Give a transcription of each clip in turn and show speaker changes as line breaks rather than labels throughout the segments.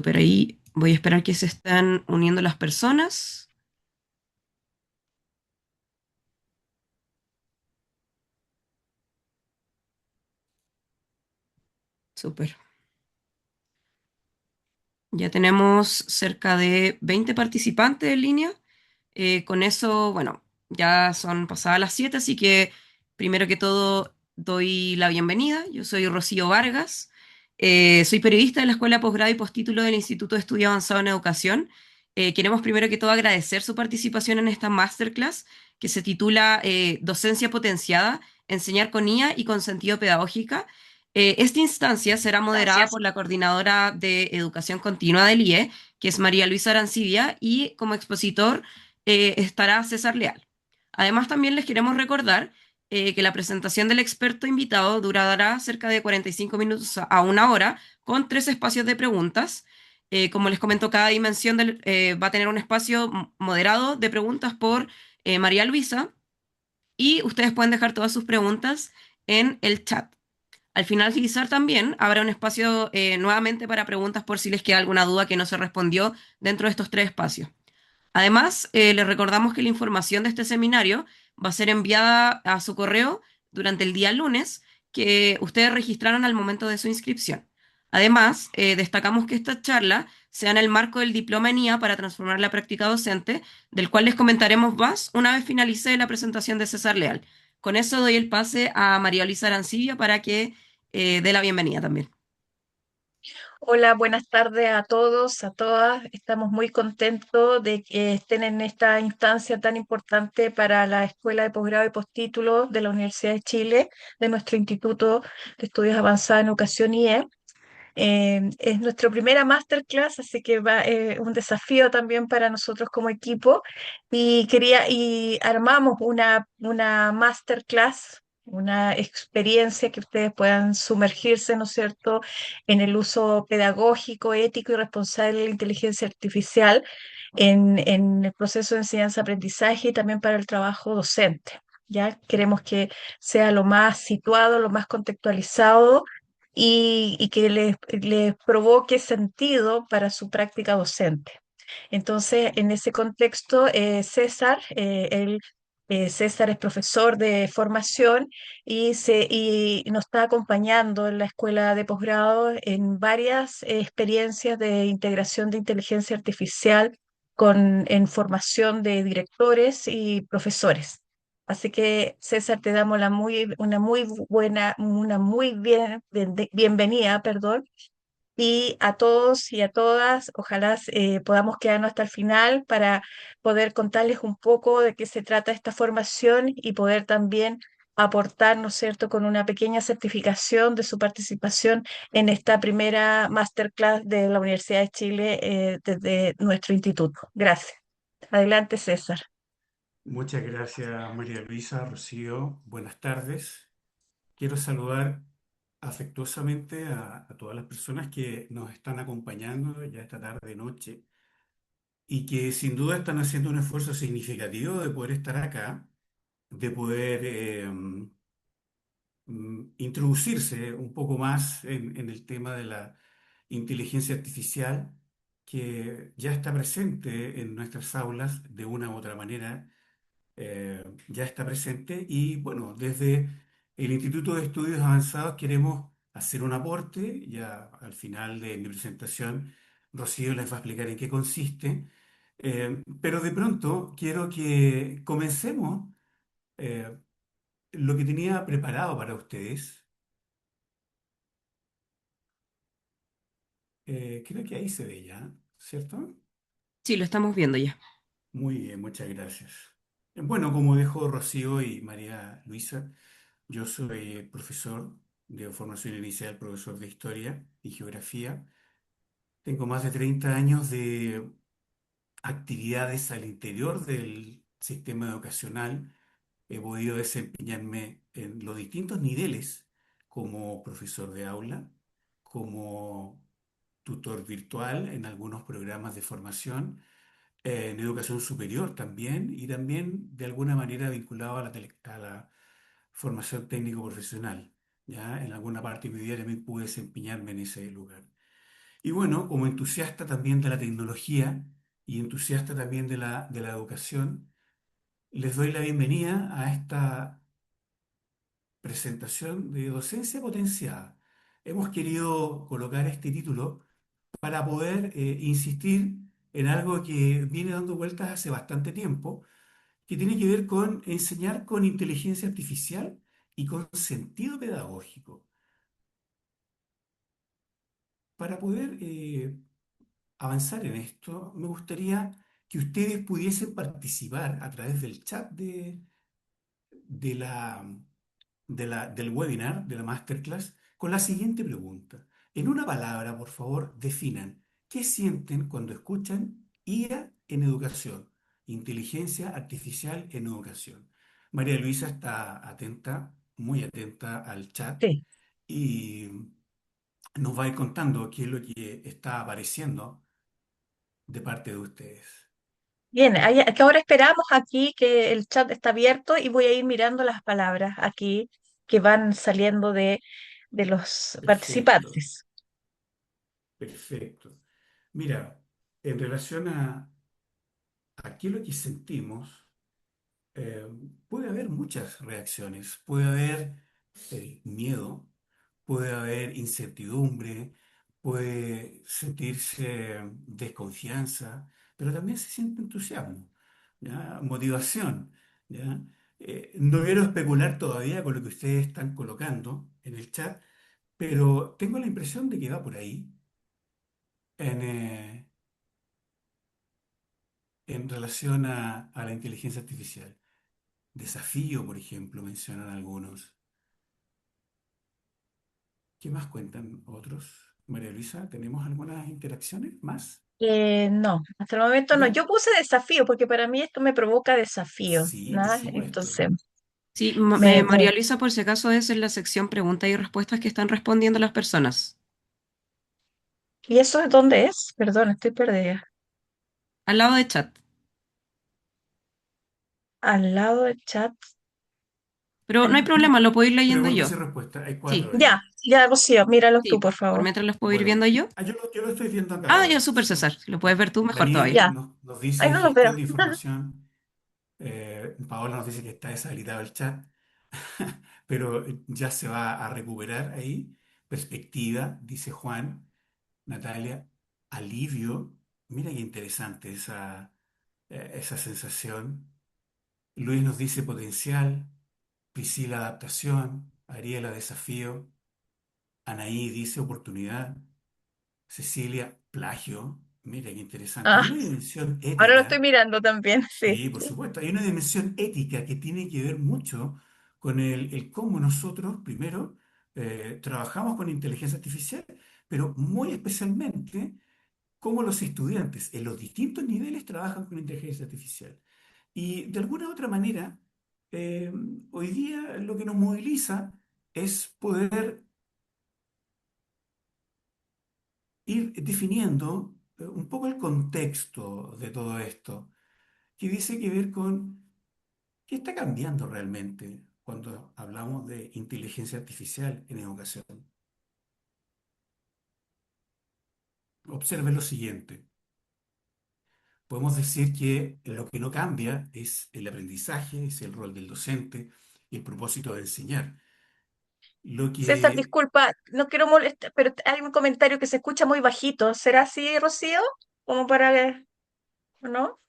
Pero ahí voy a esperar que se estén uniendo las personas. Súper. Ya tenemos cerca de 20 participantes en línea. Con eso, bueno, ya son pasadas las 7, así que primero que todo doy la bienvenida. Yo soy Rocío Vargas, soy periodista de la Escuela de Posgrado y Postítulo del Instituto de Estudio Avanzado en Educación. Queremos primero que todo agradecer su participación en esta masterclass que se titula Docencia Potenciada, Enseñar con IA y con Sentido Pedagógica. Esta instancia será moderada por la coordinadora de Educación Continua del IE, que es María Luisa Arancibia, y como expositor estará César Leal. Además, también les queremos recordar que la presentación del experto invitado durará cerca de 45 minutos a una hora, con tres espacios de preguntas. Como les comento, cada dimensión va a tener un espacio moderado de preguntas por María Luisa, y ustedes pueden dejar todas sus preguntas en el chat. Al finalizar también habrá un espacio nuevamente para preguntas por si les queda alguna duda que no se respondió dentro de estos tres espacios. Además, les recordamos que la información de este seminario va a ser enviada a su correo durante el día lunes que ustedes registraron al momento de su inscripción. Además, destacamos que esta charla sea en el marco del diploma en IA para transformar la práctica docente, del cual les comentaremos más una vez finalice la presentación de César Leal. Con eso doy el pase a María Luisa Arancibia para que dé la bienvenida también.
Hola, buenas tardes a todos, a todas. Estamos muy contentos de que estén en esta instancia tan importante para la Escuela de Posgrado y Postítulo de la Universidad de Chile, de nuestro Instituto de Estudios Avanzados en Educación IE. Es nuestra primera masterclass, así que va un desafío también para nosotros como equipo. Y armamos una masterclass, una experiencia que ustedes puedan sumergirse, ¿no es cierto?, en el uso pedagógico, ético y responsable de la inteligencia artificial en el proceso de enseñanza-aprendizaje y también para el trabajo docente. Ya queremos que sea lo más situado, lo más contextualizado y que les provoque sentido para su práctica docente. Entonces, en ese contexto, César es profesor de formación y nos está acompañando en la escuela de posgrado en varias experiencias de integración de inteligencia artificial en formación de directores y profesores. Así que, César, te damos una muy buena, una muy bienvenida, perdón, y a todos y a todas, ojalá podamos quedarnos hasta el final para poder contarles un poco de qué se trata esta formación y poder también aportar, ¿no es cierto?, con una pequeña certificación de su participación en esta primera masterclass de la Universidad de Chile desde nuestro instituto. Gracias. Adelante, César.
Muchas gracias, María Luisa, Rocío. Buenas tardes. Quiero saludar afectuosamente a todas las personas que nos están acompañando ya esta tarde, noche, y que sin duda están haciendo un esfuerzo significativo de poder estar acá, de poder introducirse un poco más en el tema de la inteligencia artificial que ya está presente en nuestras aulas de una u otra manera, ya está presente y bueno, desde el Instituto de Estudios Avanzados queremos hacer un aporte. Ya al final de mi presentación Rocío les va a explicar en qué consiste. Pero de pronto quiero que comencemos eh, lo que tenía preparado para ustedes. Creo que ahí se ve ya, ¿cierto?
Sí, lo estamos viendo ya.
Muy bien, muchas gracias. Bueno, como dijo Rocío y María Luisa, yo soy profesor de formación inicial, profesor de historia y geografía. Tengo más de 30 años de actividades al interior del sistema educacional. He podido desempeñarme en los distintos niveles como profesor de aula, como tutor virtual en algunos programas de formación, en educación superior también y también de alguna manera vinculado a la formación técnico profesional. Ya en alguna parte de mi vida también pude desempeñarme en ese lugar. Y bueno, como entusiasta también de la tecnología y entusiasta también de la educación, les doy la bienvenida a esta presentación de docencia potenciada. Hemos querido colocar este título para poder insistir en algo que viene dando vueltas hace bastante tiempo, que tiene que ver con enseñar con inteligencia artificial y con sentido pedagógico. Para poder avanzar en esto, me gustaría que ustedes pudiesen participar a través del chat de la, del webinar, de la masterclass, con la siguiente pregunta. En una palabra, por favor, definan qué sienten cuando escuchan IA en educación, inteligencia artificial en educación. María Luisa está atenta, muy atenta al chat
Sí.
y nos va a ir contando qué es lo que está apareciendo de parte de ustedes.
Bien, que ahora esperamos aquí que el chat está abierto y voy a ir mirando las palabras aquí que van saliendo de los
Perfecto,
participantes.
perfecto. Mira, en relación a qué es lo que sentimos, eh, puede haber muchas reacciones. Puede haber miedo, puede haber incertidumbre, puede sentirse desconfianza, pero también se siente entusiasmo, ¿ya? Motivación, ¿ya? No quiero especular todavía con lo que ustedes están colocando en el chat, pero tengo la impresión de que va por ahí en, eh, en relación a la inteligencia artificial. Desafío, por ejemplo, mencionan algunos. ¿Qué más cuentan otros? María Luisa, ¿tenemos algunas interacciones más?
No, hasta el momento no.
¿Ya?
Yo puse desafío porque para mí esto me provoca desafío,
Sí, por
¿no?
supuesto.
Entonces,
Sí,
me, me-
María Luisa, por si acaso, es en la sección preguntas y respuestas que están respondiendo las personas.
¿y eso es dónde es? Perdón, estoy perdida.
Al lado de chat.
Al lado del chat.
Pero no hay
Ay,
problema, lo puedo ir leyendo
Preguntas y
yo.
respuestas. Hay
Sí,
cuatro
ya,
ahí.
ya, Rocío, míralos tú,
sí.
por
Por
favor.
mientras los puedo ir viendo
Bueno,
yo.
yo lo estoy viendo acá
Ah, ya,
ahora.
súper
Sí.
César. Si lo puedes ver tú, mejor todavía.
Ya,
Daniel nos
ahí
dice
no los veo.
gestión de información. Paola nos dice que está deshabilitado el chat, pero ya se va a recuperar ahí. Perspectiva, dice Juan. Natalia, alivio. Mira qué interesante esa sensación. Luis nos dice potencial. Priscila, adaptación. Ariela, desafío. Anaí dice oportunidad. Cecilia, plagio. Mira qué interesante. Hay
Ah,
una dimensión
ahora lo estoy
ética.
mirando también, sí.
Sí, por supuesto. Hay una dimensión ética que tiene que ver mucho con el cómo nosotros, primero, trabajamos con inteligencia artificial, pero muy especialmente cómo los estudiantes en los distintos niveles trabajan con inteligencia artificial. Y de alguna u otra manera, eh, hoy día lo que nos moviliza es poder ir definiendo un poco el contexto de todo esto, que dice que ver con qué está cambiando realmente cuando hablamos de inteligencia artificial en educación. Observe lo siguiente. Podemos decir que lo que no cambia es el aprendizaje, es el rol del docente y el propósito de enseñar. Lo
César,
que
disculpa, no quiero molestar, pero hay un comentario que se escucha muy bajito. ¿Será así, Rocío? Como para, ¿no?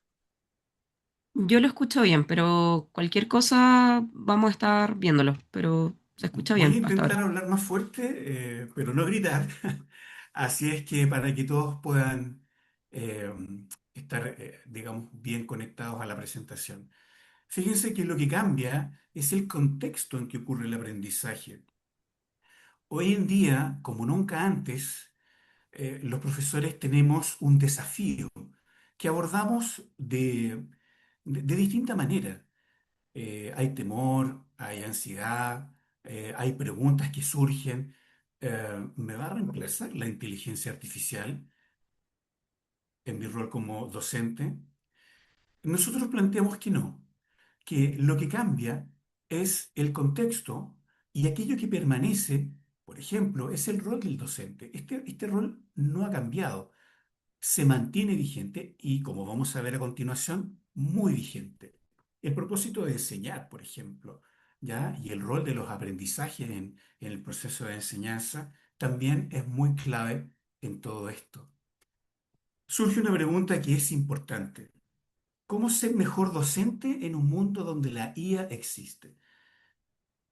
Yo lo escucho bien, pero cualquier cosa vamos a estar viéndolo. Pero se escucha
voy a
bien hasta
intentar
ahora.
hablar más fuerte, pero no gritar. Así es que para que todos puedan eh, estar, digamos, bien conectados a la presentación. Fíjense que lo que cambia es el contexto en que ocurre el aprendizaje. Hoy en día, como nunca antes, los profesores tenemos un desafío que abordamos de distinta manera. Hay temor, hay ansiedad, hay preguntas que surgen. ¿Me va a reemplazar la inteligencia artificial en mi rol como docente? Nosotros planteamos que no, que lo que cambia es el contexto y aquello que permanece por ejemplo, es el rol del docente. Este rol no ha cambiado, se mantiene vigente y, como vamos a ver a continuación, muy vigente. El propósito de enseñar, por ejemplo, ¿ya? Y el rol de los aprendizajes en el proceso de enseñanza también es muy clave en todo esto. Surge una pregunta que es importante. ¿Cómo ser mejor docente en un mundo donde la IA existe?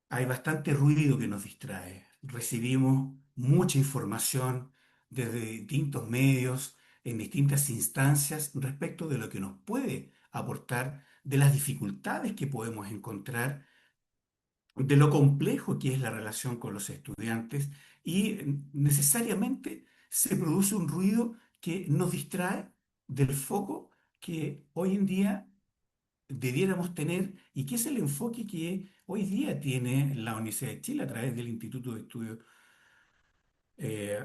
Hay bastante ruido que nos distrae. Recibimos mucha información desde distintos medios, en distintas instancias, respecto de lo que nos puede aportar, de las dificultades que podemos encontrar, de lo complejo que es la relación con los estudiantes y necesariamente se produce un ruido que nos distrae del foco que hoy en día debiéramos tener y que es el enfoque que hoy día tiene la Universidad de Chile a través del Instituto de Estudios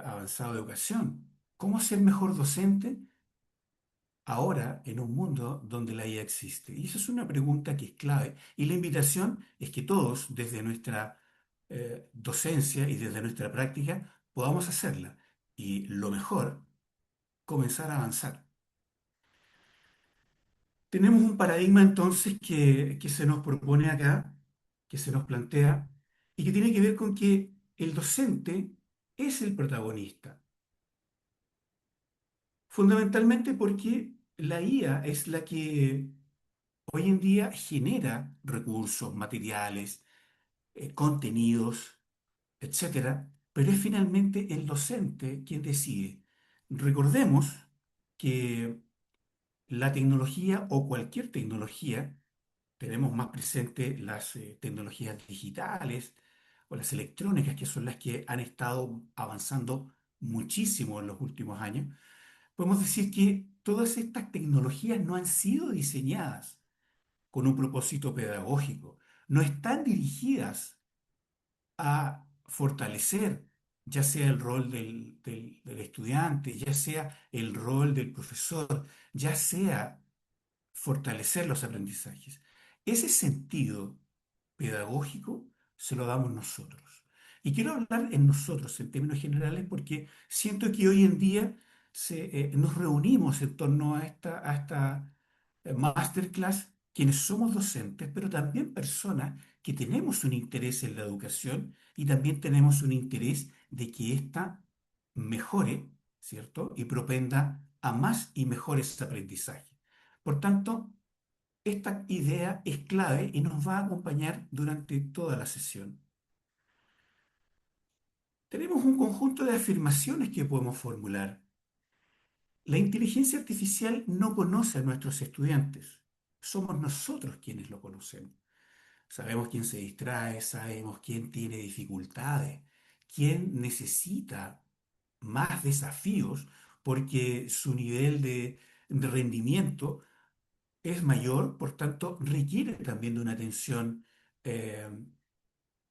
Avanzados de Educación. ¿Cómo ser mejor docente ahora en un mundo donde la IA existe? Y eso es una pregunta que es clave. Y la invitación es que todos, desde nuestra docencia y desde nuestra práctica, podamos hacerla. Y lo mejor, comenzar a avanzar. Tenemos un paradigma entonces que se nos propone acá, que se nos plantea, y que tiene que ver con que el docente es el protagonista, fundamentalmente porque la IA es la que hoy en día genera recursos, materiales, contenidos, etcétera, pero es finalmente el docente quien decide. Recordemos que la tecnología o cualquier tecnología, tenemos más presente las tecnologías digitales o las electrónicas, que son las que han estado avanzando muchísimo en los últimos años. Podemos decir que todas estas tecnologías no han sido diseñadas con un propósito pedagógico, no están dirigidas a fortalecer ya sea el rol del estudiante, ya sea el rol del profesor, ya sea fortalecer los aprendizajes. Ese sentido pedagógico se lo damos nosotros. Y quiero hablar en nosotros, en términos generales, porque siento que hoy en día nos reunimos en torno a esta masterclass, quienes somos docentes, pero también personas que tenemos un interés en la educación y también tenemos un interés de que ésta mejore, ¿cierto? Y propenda a más y mejores aprendizajes. Por tanto, esta idea es clave y nos va a acompañar durante toda la sesión. Tenemos un conjunto de afirmaciones que podemos formular. La inteligencia artificial no conoce a nuestros estudiantes. Somos nosotros quienes lo conocemos. Sabemos quién se distrae, sabemos quién tiene dificultades, quién necesita más desafíos porque su nivel de rendimiento es mayor, por tanto, requiere también de una atención eh,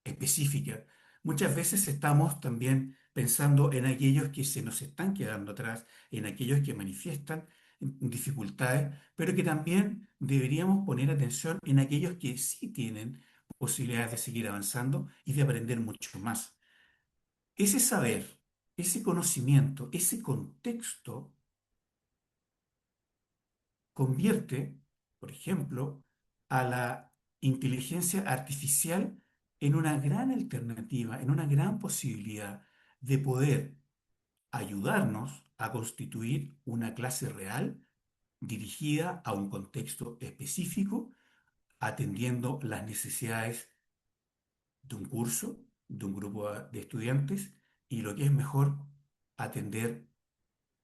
específica. Muchas veces estamos también pensando en aquellos que se nos están quedando atrás, en aquellos que manifiestan dificultades, pero que también deberíamos poner atención en aquellos que sí tienen posibilidades de seguir avanzando y de aprender mucho más. Ese saber, ese conocimiento, ese contexto convierte, por ejemplo, a la inteligencia artificial en una gran alternativa, en una gran posibilidad de poder ayudarnos a constituir una clase real dirigida a un contexto específico, atendiendo las necesidades de un curso, de un grupo de estudiantes y lo que es mejor, atender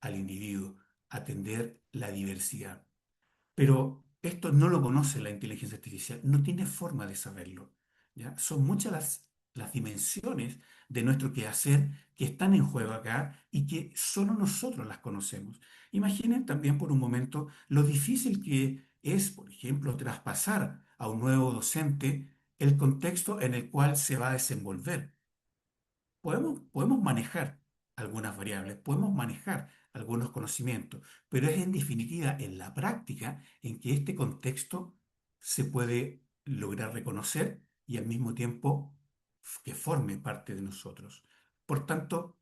al individuo, atender la diversidad. Pero esto no lo conoce la inteligencia artificial, no tiene forma de saberlo, ¿ya? Son muchas las dimensiones de nuestro quehacer que están en juego acá y que solo nosotros las conocemos. Imaginen también por un momento lo difícil que es, por ejemplo, traspasar a un nuevo docente el contexto en el cual se va a desenvolver. Podemos manejar algunas variables, podemos manejar algunos conocimientos, pero es en definitiva en la práctica en que este contexto se puede lograr reconocer y al mismo tiempo que forme parte de nosotros. Por tanto,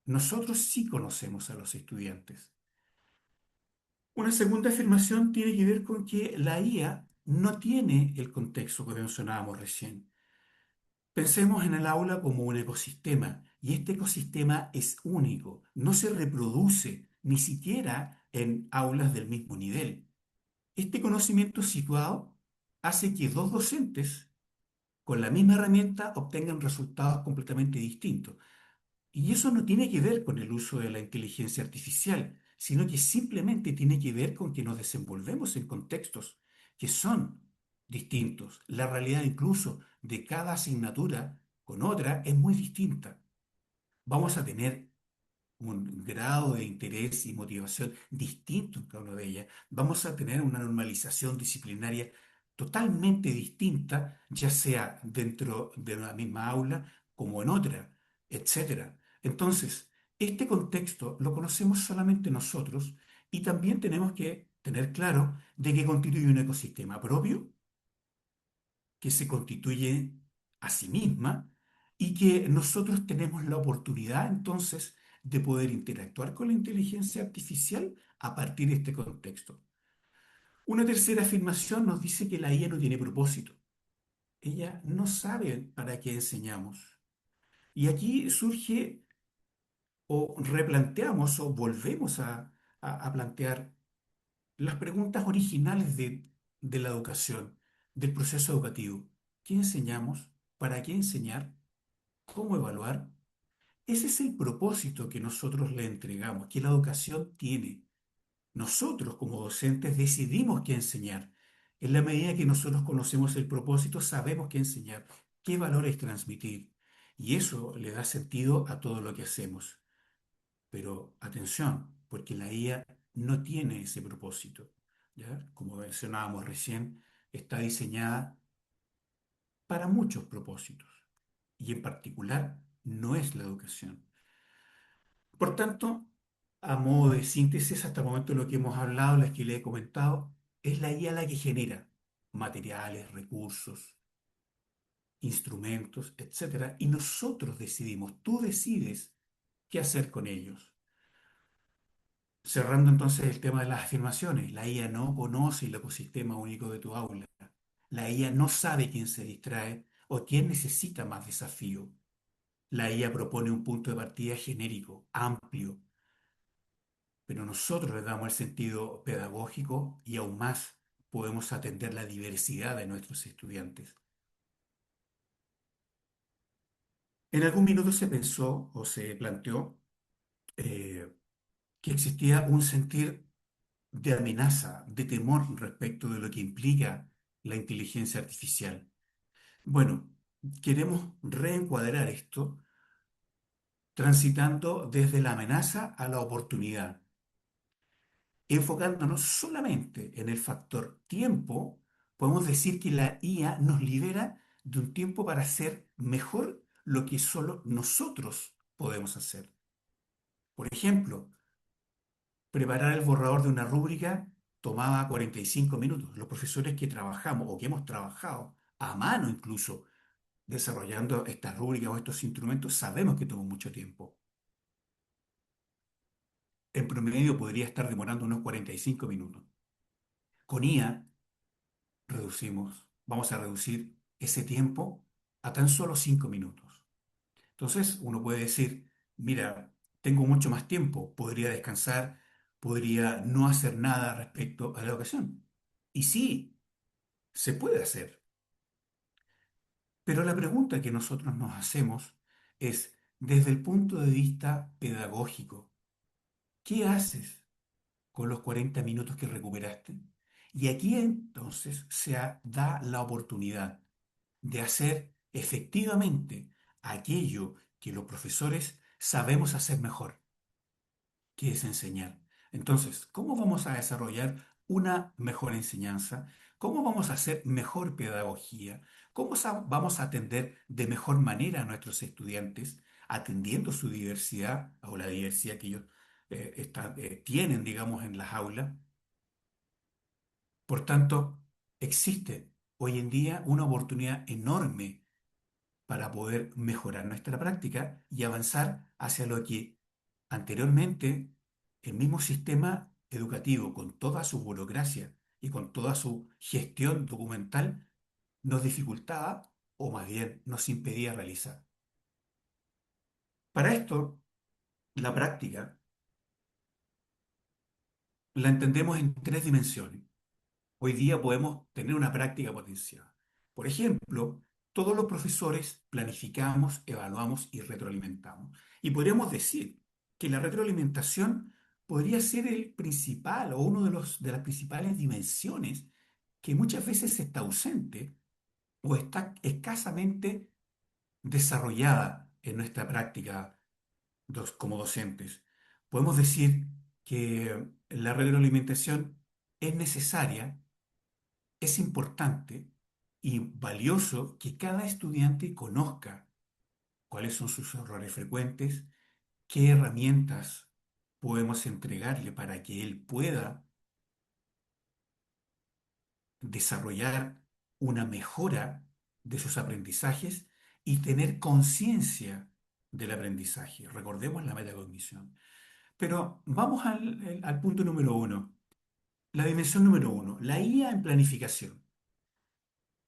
nosotros sí conocemos a los estudiantes. Una segunda afirmación tiene que ver con que la IA no tiene el contexto que mencionábamos recién. Pensemos en el aula como un ecosistema y este ecosistema es único, no se reproduce ni siquiera en aulas del mismo nivel. Este conocimiento situado hace que dos docentes con la misma herramienta obtengan resultados completamente distintos. Y eso no tiene que ver con el uso de la inteligencia artificial, sino que simplemente tiene que ver con que nos desenvolvemos en contextos que son distintos. La realidad incluso de cada asignatura con otra es muy distinta. Vamos a tener un grado de interés y motivación distinto en cada una de ellas. Vamos a tener una normalización disciplinaria totalmente distinta, ya sea dentro de una misma aula como en otra, etcétera. Entonces, este contexto lo conocemos solamente nosotros y también tenemos que tener claro de que constituye un ecosistema propio que se constituye a sí misma y que nosotros tenemos la oportunidad entonces de poder interactuar con la inteligencia artificial a partir de este contexto. Una tercera afirmación nos dice que la IA no tiene propósito. Ella no sabe para qué enseñamos. Y aquí surge o replanteamos o volvemos a plantear las preguntas originales de la educación, del proceso educativo. ¿Qué enseñamos? ¿Para qué enseñar? ¿Cómo evaluar? Ese es el propósito que nosotros le entregamos, que la educación tiene. Nosotros como docentes decidimos qué enseñar. En la medida que nosotros conocemos el propósito, sabemos qué enseñar, qué valores transmitir. Y eso le da sentido a todo lo que hacemos. Pero atención, porque la IA no tiene ese propósito, ¿ya? Como mencionábamos recién, está diseñada para muchos propósitos y en particular no es la educación. Por tanto, a modo de síntesis, hasta el momento lo que hemos hablado, las que le he comentado, es la IA la que genera materiales, recursos, instrumentos, etcétera, y nosotros decidimos, tú decides qué hacer con ellos. Cerrando entonces el tema de las afirmaciones, la IA no conoce el ecosistema único de tu aula. La IA no sabe quién se distrae o quién necesita más desafío. La IA propone un punto de partida genérico, amplio, pero nosotros le damos el sentido pedagógico y aún más podemos atender la diversidad de nuestros estudiantes. En algún minuto se pensó o se planteó eh, que existía un sentir de amenaza, de temor respecto de lo que implica la inteligencia artificial. Bueno, queremos reencuadrar esto transitando desde la amenaza a la oportunidad, enfocándonos solamente en el factor tiempo. Podemos decir que la IA nos libera de un tiempo para hacer mejor lo que solo nosotros podemos hacer. Por ejemplo, preparar el borrador de una rúbrica tomaba 45 minutos. Los profesores que trabajamos o que hemos trabajado a mano incluso desarrollando estas rúbricas o estos instrumentos sabemos que toma mucho tiempo. En promedio podría estar demorando unos 45 minutos. Con IA vamos a reducir ese tiempo a tan solo 5 minutos. Entonces uno puede decir, mira, tengo mucho más tiempo, podría descansar, podría no hacer nada respecto a la educación. Y sí, se puede hacer. Pero la pregunta que nosotros nos hacemos es, desde el punto de vista pedagógico, ¿qué haces con los 40 minutos que recuperaste? Y aquí entonces da la oportunidad de hacer efectivamente aquello que los profesores sabemos hacer mejor, que es enseñar. Entonces, ¿cómo vamos a desarrollar una mejor enseñanza? ¿Cómo vamos a hacer mejor pedagogía? ¿Cómo vamos a atender de mejor manera a nuestros estudiantes, atendiendo su diversidad o la diversidad que ellos tienen, digamos, en las aulas? Por tanto, existe hoy en día una oportunidad enorme para poder mejorar nuestra práctica y avanzar hacia lo que anteriormente el mismo sistema educativo, con toda su burocracia y con toda su gestión documental, nos dificultaba o más bien nos impedía realizar. Para esto, la práctica la entendemos en tres dimensiones. Hoy día podemos tener una práctica potenciada. Por ejemplo, todos los profesores planificamos, evaluamos y retroalimentamos. Y podríamos decir que la retroalimentación podría ser el principal o uno de las principales dimensiones que muchas veces está ausente o está escasamente desarrollada en nuestra práctica como docentes. Podemos decir que la retroalimentación es necesaria, es importante y valioso que cada estudiante conozca cuáles son sus errores frecuentes, qué herramientas podemos entregarle para que él pueda desarrollar una mejora de sus aprendizajes y tener conciencia del aprendizaje. Recordemos la metacognición. Pero vamos al punto número uno, la dimensión número uno, la IA en planificación.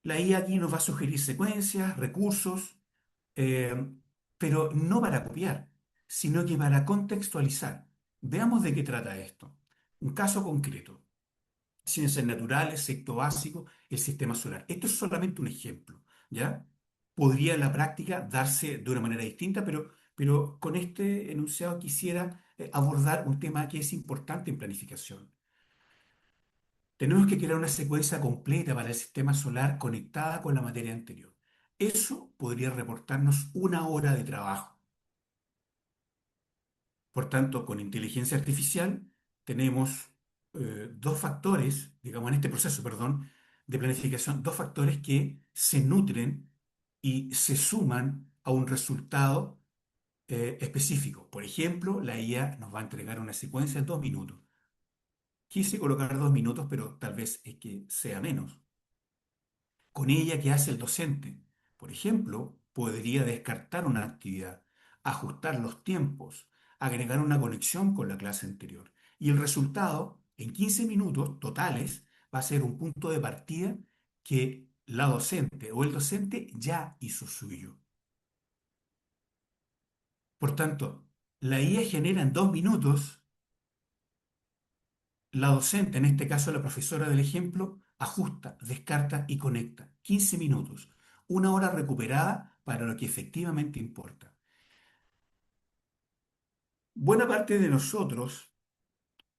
La IA aquí nos va a sugerir secuencias, recursos, eh, pero no para copiar, sino que para contextualizar. Veamos de qué trata esto. Un caso concreto. Ciencias naturales, sexto básico, el sistema solar. Esto es solamente un ejemplo, ¿ya? Podría en la práctica darse de una manera distinta, pero con este enunciado quisiera abordar un tema que es importante en planificación. Tenemos que crear una secuencia completa para el sistema solar conectada con la materia anterior. Eso podría reportarnos una hora de trabajo. Por tanto, con inteligencia artificial tenemos dos factores, digamos, en este proceso, perdón, de planificación, dos factores que se nutren y se suman a un resultado específico. Por ejemplo, la IA nos va a entregar una secuencia en 2 minutos. Quise colocar 2 minutos, pero tal vez es que sea menos. Con ella, ¿qué hace el docente? Por ejemplo, podría descartar una actividad, ajustar los tiempos, agregar una conexión con la clase anterior. Y el resultado, en 15 minutos totales, va a ser un punto de partida que la docente o el docente ya hizo suyo. Por tanto, la IA genera en 2 minutos, la docente, en este caso la profesora del ejemplo, ajusta, descarta y conecta. 15 minutos, una hora recuperada para lo que efectivamente importa. Buena parte de nosotros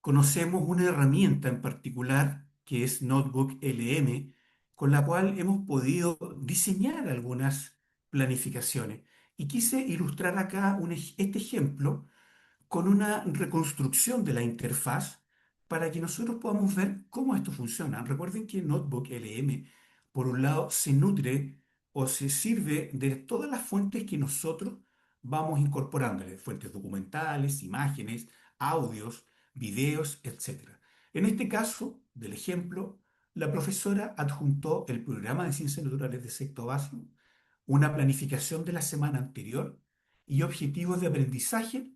conocemos una herramienta en particular que es Notebook LM, con la cual hemos podido diseñar algunas planificaciones. Y quise ilustrar acá este ejemplo con una reconstrucción de la interfaz para que nosotros podamos ver cómo esto funciona. Recuerden que Notebook LM, por un lado, se nutre o se sirve de todas las fuentes que nosotros vamos incorporándole, fuentes documentales, imágenes, audios, videos, etcétera. En este caso del ejemplo, la profesora adjuntó el programa de ciencias naturales de sexto básico, una planificación de la semana anterior y objetivos de aprendizaje.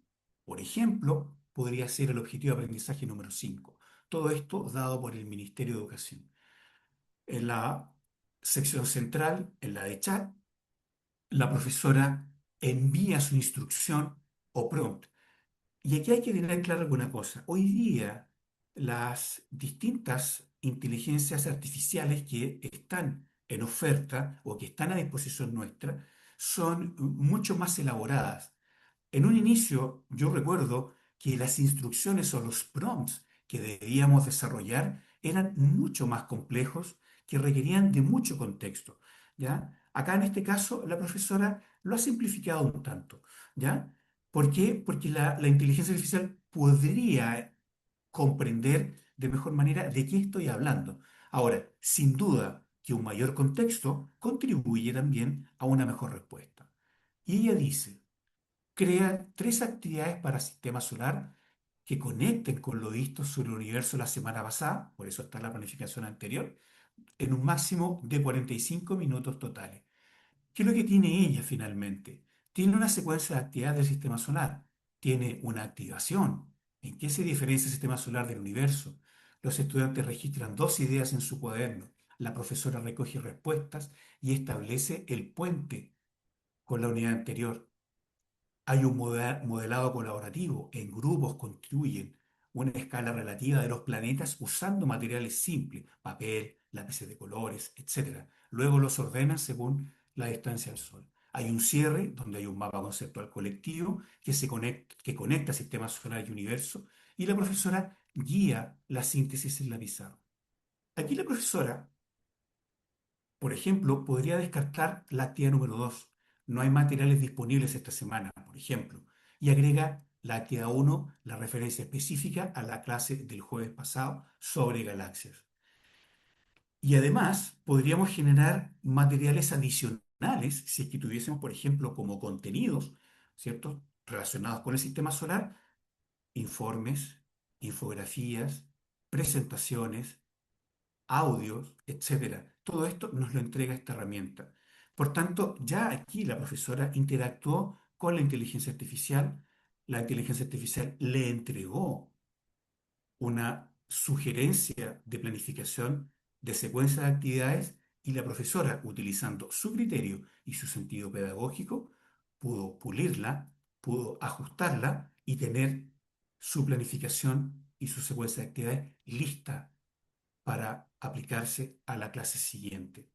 Por ejemplo, podría ser el objetivo de aprendizaje número 5. Todo esto dado por el Ministerio de Educación. En la sección central, en la de chat, la profesora envía su instrucción o prompt. Y aquí hay que tener claro alguna cosa. Hoy día, las distintas inteligencias artificiales que están en oferta o que están a disposición nuestra son mucho más elaboradas. En un inicio, yo recuerdo que las instrucciones o los prompts que debíamos desarrollar eran mucho más complejos, que requerían de mucho contexto, ¿ya? Acá en este caso, la profesora lo ha simplificado un tanto, ¿ya? ¿Por qué? Porque la inteligencia artificial podría comprender de mejor manera de qué estoy hablando. Ahora, sin duda que un mayor contexto contribuye también a una mejor respuesta. Y ella dice, crea 3 actividades para sistema solar que conecten con lo visto sobre el universo la semana pasada, por eso está la planificación anterior, en un máximo de 45 minutos totales. ¿Qué es lo que tiene ella finalmente? Tiene una secuencia de actividades del sistema solar, tiene una activación. ¿En qué se diferencia el sistema solar del universo? Los estudiantes registran dos ideas en su cuaderno. La profesora recoge respuestas y establece el puente con la unidad anterior. Hay un modelado colaborativo. En grupos construyen una escala relativa de los planetas usando materiales simples, papel, lápices de colores, etcétera. Luego los ordenan según la distancia al Sol. Hay un cierre donde hay un mapa conceptual colectivo que conecta sistemas solar y universo, y la profesora guía la síntesis en la pizarra. Aquí la profesora, por ejemplo, podría descartar la actividad número 2. No hay materiales disponibles esta semana, por ejemplo, y agrega la actividad uno, la referencia específica a la clase del jueves pasado sobre galaxias. Y además podríamos generar materiales adicionales si es que tuviésemos, por ejemplo, como contenidos, ¿cierto? Relacionados con el sistema solar, informes, infografías, presentaciones, audios, etcétera. Todo esto nos lo entrega esta herramienta. Por tanto, ya aquí la profesora interactuó con la inteligencia artificial le entregó una sugerencia de planificación de secuencia de actividades y la profesora, utilizando su criterio y su sentido pedagógico, pudo pulirla, pudo ajustarla y tener su planificación y su secuencia de actividades lista para aplicarse a la clase siguiente.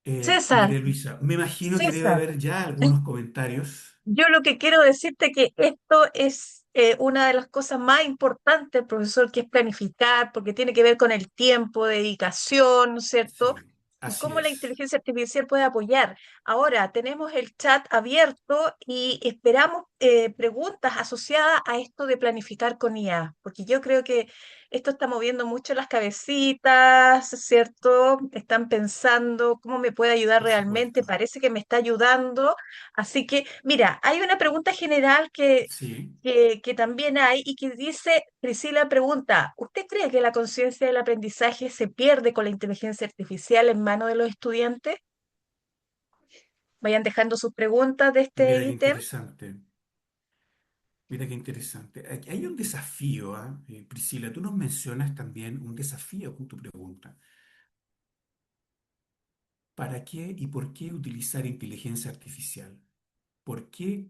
César,
María Luisa, me imagino que debe
César.
haber ya algunos comentarios.
Yo lo que quiero decirte que esto es una de las cosas más importantes, profesor, que es planificar, porque tiene que ver con el tiempo, dedicación, ¿no es cierto?
Sí,
Y
así
cómo la
es.
inteligencia artificial puede apoyar. Ahora, tenemos el chat abierto y esperamos preguntas asociadas a esto de planificar con IA, porque yo creo que esto está moviendo mucho las cabecitas, ¿cierto? Están pensando cómo me puede ayudar
Por
realmente,
supuesto.
parece que me está ayudando. Así que, mira, hay una pregunta general
Sí.
que también hay y que dice, Priscila pregunta, ¿usted cree que la conciencia del aprendizaje se pierde con la inteligencia artificial en manos de los estudiantes? Vayan dejando sus preguntas de este
Mira qué
ítem.
interesante. Mira qué interesante. Aquí hay un desafío, ¿ah? Priscila, tú nos mencionas también un desafío con tu pregunta. ¿Para qué y por qué utilizar inteligencia artificial? ¿Por qué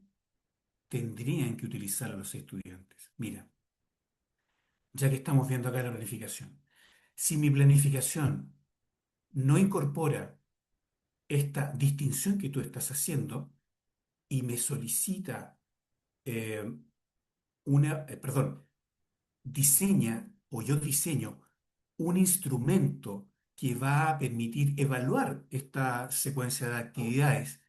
tendrían que utilizar a los estudiantes? Mira, ya que estamos viendo acá la planificación. Si mi planificación no incorpora esta distinción que tú estás haciendo y me solicita eh, perdón, diseña o yo diseño un instrumento que va a permitir evaluar esta secuencia de actividades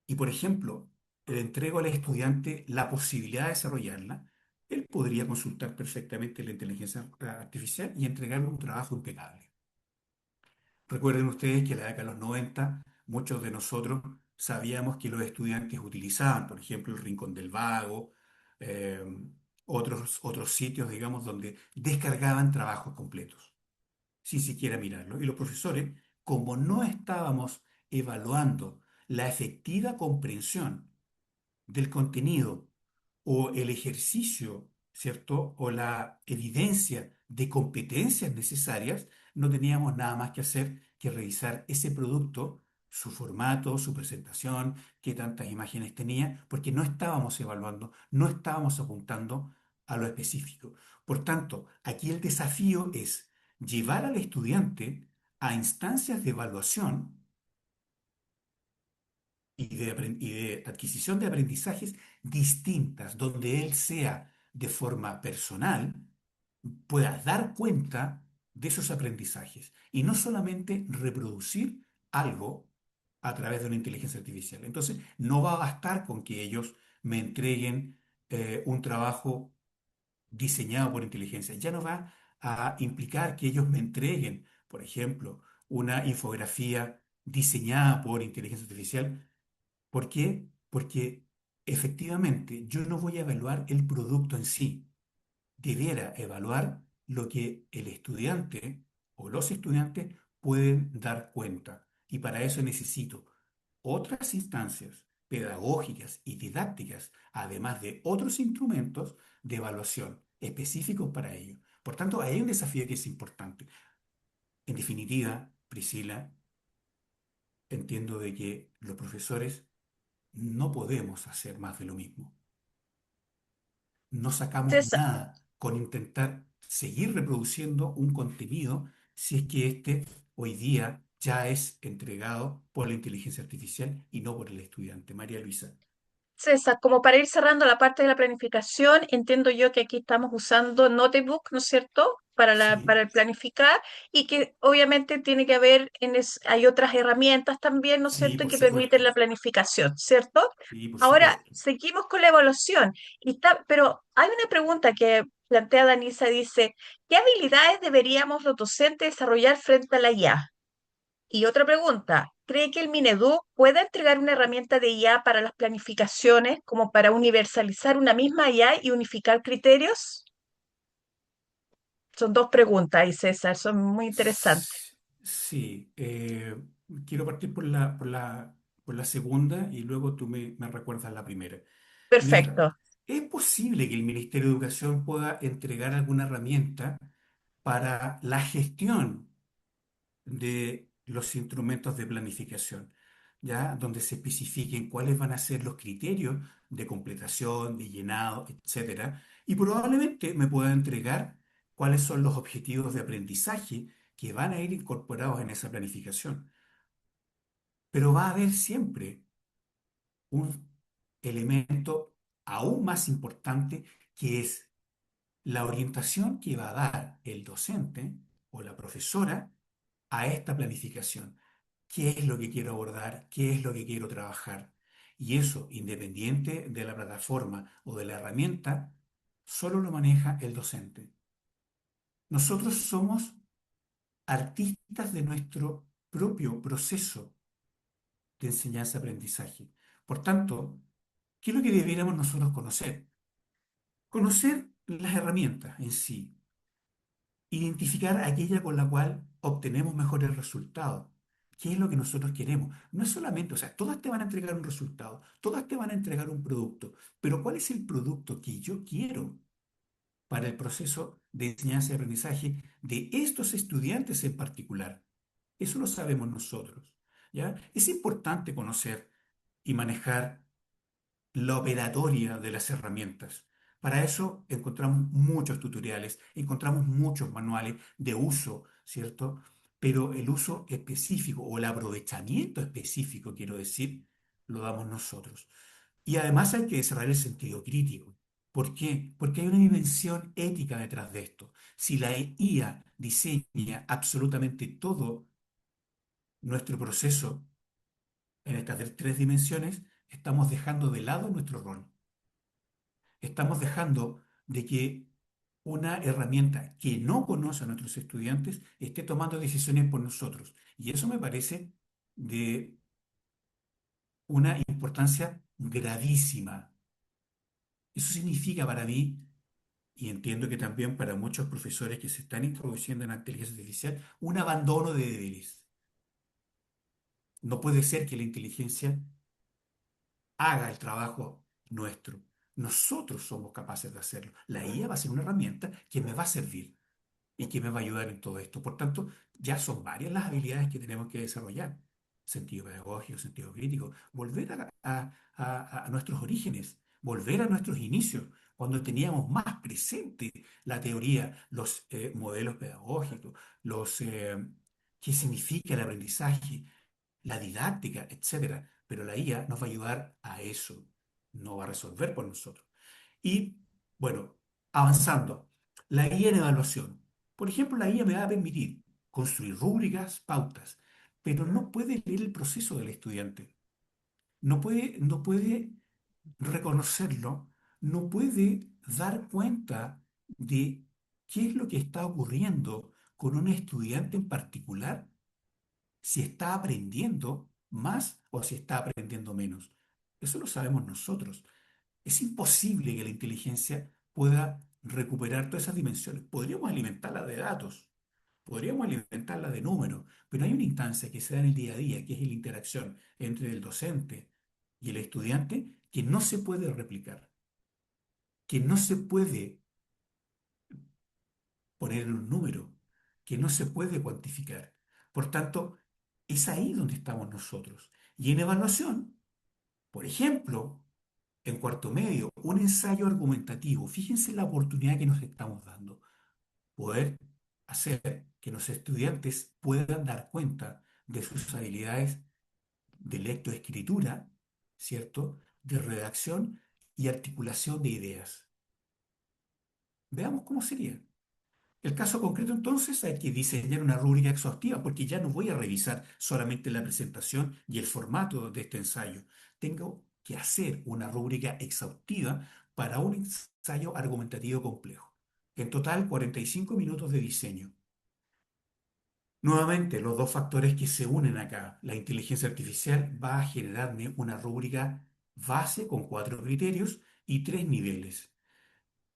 y, por ejemplo, le entrego al estudiante la posibilidad de desarrollarla, él podría consultar perfectamente la inteligencia artificial y entregarle un trabajo impecable. Recuerden ustedes que en la década de los 90 muchos de nosotros sabíamos que los estudiantes utilizaban, por ejemplo, el Rincón del Vago, eh, otros sitios, digamos, donde descargaban trabajos completos, sin siquiera mirarlo. Y los profesores, como no estábamos evaluando la efectiva comprensión del contenido o el ejercicio, ¿cierto? O la evidencia de competencias necesarias, no teníamos nada más que hacer que revisar ese producto, su formato, su presentación, qué tantas imágenes tenía, porque no estábamos evaluando, no estábamos apuntando a lo específico. Por tanto, aquí el desafío es llevar al estudiante a instancias de evaluación y de adquisición de aprendizajes distintas, donde él sea de forma personal, pueda dar cuenta de esos aprendizajes y no solamente reproducir algo a través de una inteligencia artificial. Entonces, no va a bastar con que ellos me entreguen un trabajo diseñado por inteligencia. Ya no va a implicar que ellos me entreguen, por ejemplo, una infografía diseñada por inteligencia artificial. ¿Por qué? Porque efectivamente yo no voy a evaluar el producto en sí. Debiera evaluar lo que el estudiante o los estudiantes pueden dar cuenta. Y para eso necesito otras instancias pedagógicas y didácticas, además de otros instrumentos de evaluación específicos para ello. Por tanto, hay un desafío que es importante. En definitiva, Priscila, entiendo de que los profesores no podemos hacer más de lo mismo. No sacamos
César,
nada con intentar seguir reproduciendo un contenido si es que este hoy día ya es entregado por la inteligencia artificial y no por el estudiante. María Luisa.
César, como para ir cerrando la parte de la planificación, entiendo yo que aquí estamos usando Notebook, ¿no es cierto? Para
Sí,
el planificar y que obviamente tiene que haber, hay otras herramientas también, ¿no es
sí,
cierto?,
por
que permiten
supuesto.
la planificación, ¿cierto?
Sí, por
Ahora,
supuesto.
seguimos con la evaluación. Pero hay una pregunta que plantea Danisa, dice, ¿qué habilidades deberíamos los docentes desarrollar frente a la IA? Y otra pregunta, ¿cree que el Minedu puede entregar una herramienta de IA para las planificaciones como para universalizar una misma IA y unificar criterios? Son dos preguntas ahí, César, son muy interesantes.
Sí, quiero partir por la segunda y luego tú me recuerdas la primera. Mira,
Perfecto.
¿es posible que el Ministerio de Educación pueda entregar alguna herramienta para la gestión de los instrumentos de planificación, ¿ya? Donde se especifiquen cuáles van a ser los criterios de completación, de llenado, etcétera? Y probablemente me pueda entregar cuáles son los objetivos de aprendizaje que van a ir incorporados en esa planificación. Pero va a haber siempre un elemento aún más importante que es la orientación que va a dar el docente o la profesora a esta planificación. ¿Qué es lo que quiero abordar? ¿Qué es lo que quiero trabajar? Y eso, independiente de la plataforma o de la herramienta, solo lo maneja el docente. Nosotros somos artistas de nuestro propio proceso de enseñanza-aprendizaje. Por tanto, ¿qué es lo que debiéramos nosotros conocer? Conocer las herramientas en sí, identificar aquella con la cual obtenemos mejores resultados. ¿Qué es lo que nosotros queremos? No es solamente, o sea, todas te van a entregar un resultado, todas te van a entregar un producto, pero ¿cuál es el producto que yo quiero para el proceso de enseñanza y aprendizaje de estos estudiantes en particular? Eso lo sabemos nosotros, ¿ya? Es importante conocer y manejar la operatoria de las herramientas. Para eso encontramos muchos tutoriales, encontramos muchos manuales de uso, ¿cierto? Pero el uso específico o el aprovechamiento específico, quiero decir, lo damos nosotros. Y además hay que desarrollar el sentido crítico. ¿Por qué? Porque hay una dimensión ética detrás de esto. Si la IA diseña absolutamente todo nuestro proceso en estas tres dimensiones, estamos dejando de lado nuestro rol. Estamos dejando de que una herramienta que no conoce a nuestros estudiantes esté tomando decisiones por nosotros. Y eso me parece de una importancia gravísima. Eso significa para mí, y entiendo que también para muchos profesores que se están introduciendo en la inteligencia artificial, un abandono de deberes. No puede ser que la inteligencia haga el trabajo nuestro. Nosotros somos capaces de hacerlo. La IA va a ser una herramienta que me va a servir y que me va a ayudar en todo esto. Por tanto, ya son varias las habilidades que tenemos que desarrollar. Sentido pedagógico, sentido crítico, volver a nuestros orígenes, volver a nuestros inicios, cuando teníamos más presente la teoría, los modelos pedagógicos, qué significa el aprendizaje, la didáctica, etcétera. Pero la IA nos va a ayudar a eso, no va a resolver por nosotros. Y bueno, avanzando, la guía en evaluación. Por ejemplo, la guía me va a permitir construir rúbricas, pautas, pero no puede leer el proceso del estudiante. No puede reconocerlo, no puede dar cuenta de qué es lo que está ocurriendo con un estudiante en particular, si está aprendiendo más o si está aprendiendo menos. Eso lo sabemos nosotros. Es imposible que la inteligencia pueda recuperar todas esas dimensiones. Podríamos alimentarla de datos, Podríamos alimentarla de números, pero hay una instancia que se da en el día a día, que es la interacción entre el docente y el estudiante, que no se puede replicar, que no se puede poner en un número, que no se puede cuantificar. Por tanto, es ahí donde estamos nosotros. Y en evaluación, por ejemplo, en cuarto medio, un ensayo argumentativo, fíjense la oportunidad que nos estamos dando, poder hacer que los estudiantes puedan dar cuenta de sus habilidades de lectoescritura, ¿cierto? De redacción y articulación de ideas. Veamos cómo sería. El caso concreto, entonces, hay que diseñar una rúbrica exhaustiva porque ya no voy a revisar solamente la presentación y el formato de este ensayo. Tengo que hacer una rúbrica exhaustiva para un ensayo argumentativo complejo. En total, 45 minutos de diseño. Nuevamente, los dos factores que se unen acá. La inteligencia artificial va a generarme una rúbrica base con 4 criterios y 3 niveles.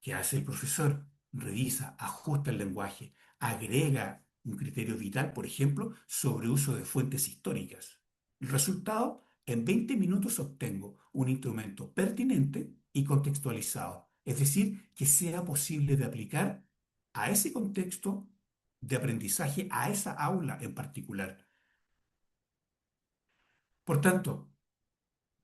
¿Qué hace el profesor? Revisa, ajusta el lenguaje, agrega un criterio vital, por ejemplo, sobre uso de fuentes históricas. El resultado, en 20 minutos obtengo un instrumento pertinente y contextualizado, es decir, que sea posible de aplicar a ese contexto de aprendizaje, a esa aula en particular. Por tanto,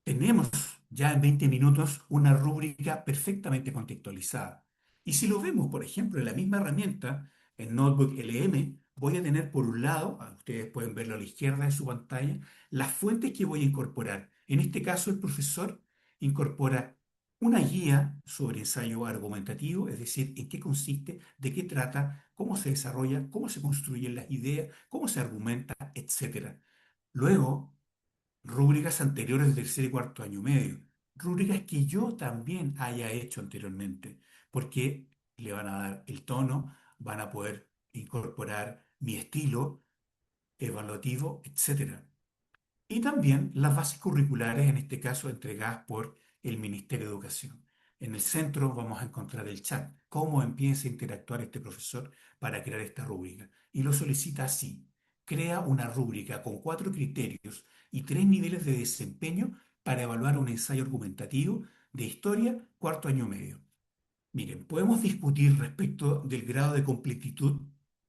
tenemos ya en 20 minutos una rúbrica perfectamente contextualizada. Y si lo vemos, por ejemplo, en la misma herramienta, en Notebook LM, voy a tener por un lado, ustedes pueden verlo a la izquierda de su pantalla, las fuentes que voy a incorporar. En este caso, el profesor incorpora una guía sobre ensayo argumentativo, es decir, en qué consiste, de qué trata, cómo se desarrolla, cómo se construyen las ideas, cómo se argumenta, etcétera. Luego, rúbricas anteriores de tercer y cuarto año medio, rúbricas que yo también haya hecho anteriormente, porque le van a dar el tono, van a poder incorporar mi estilo evaluativo, etcétera. Y también las bases curriculares, en este caso entregadas por el Ministerio de Educación. En el centro vamos a encontrar el chat, cómo empieza a interactuar este profesor para crear esta rúbrica. Y lo solicita así. Crea una rúbrica con 4 criterios y 3 niveles de desempeño para evaluar un ensayo argumentativo de historia, cuarto año medio. Miren, podemos discutir respecto del grado de completitud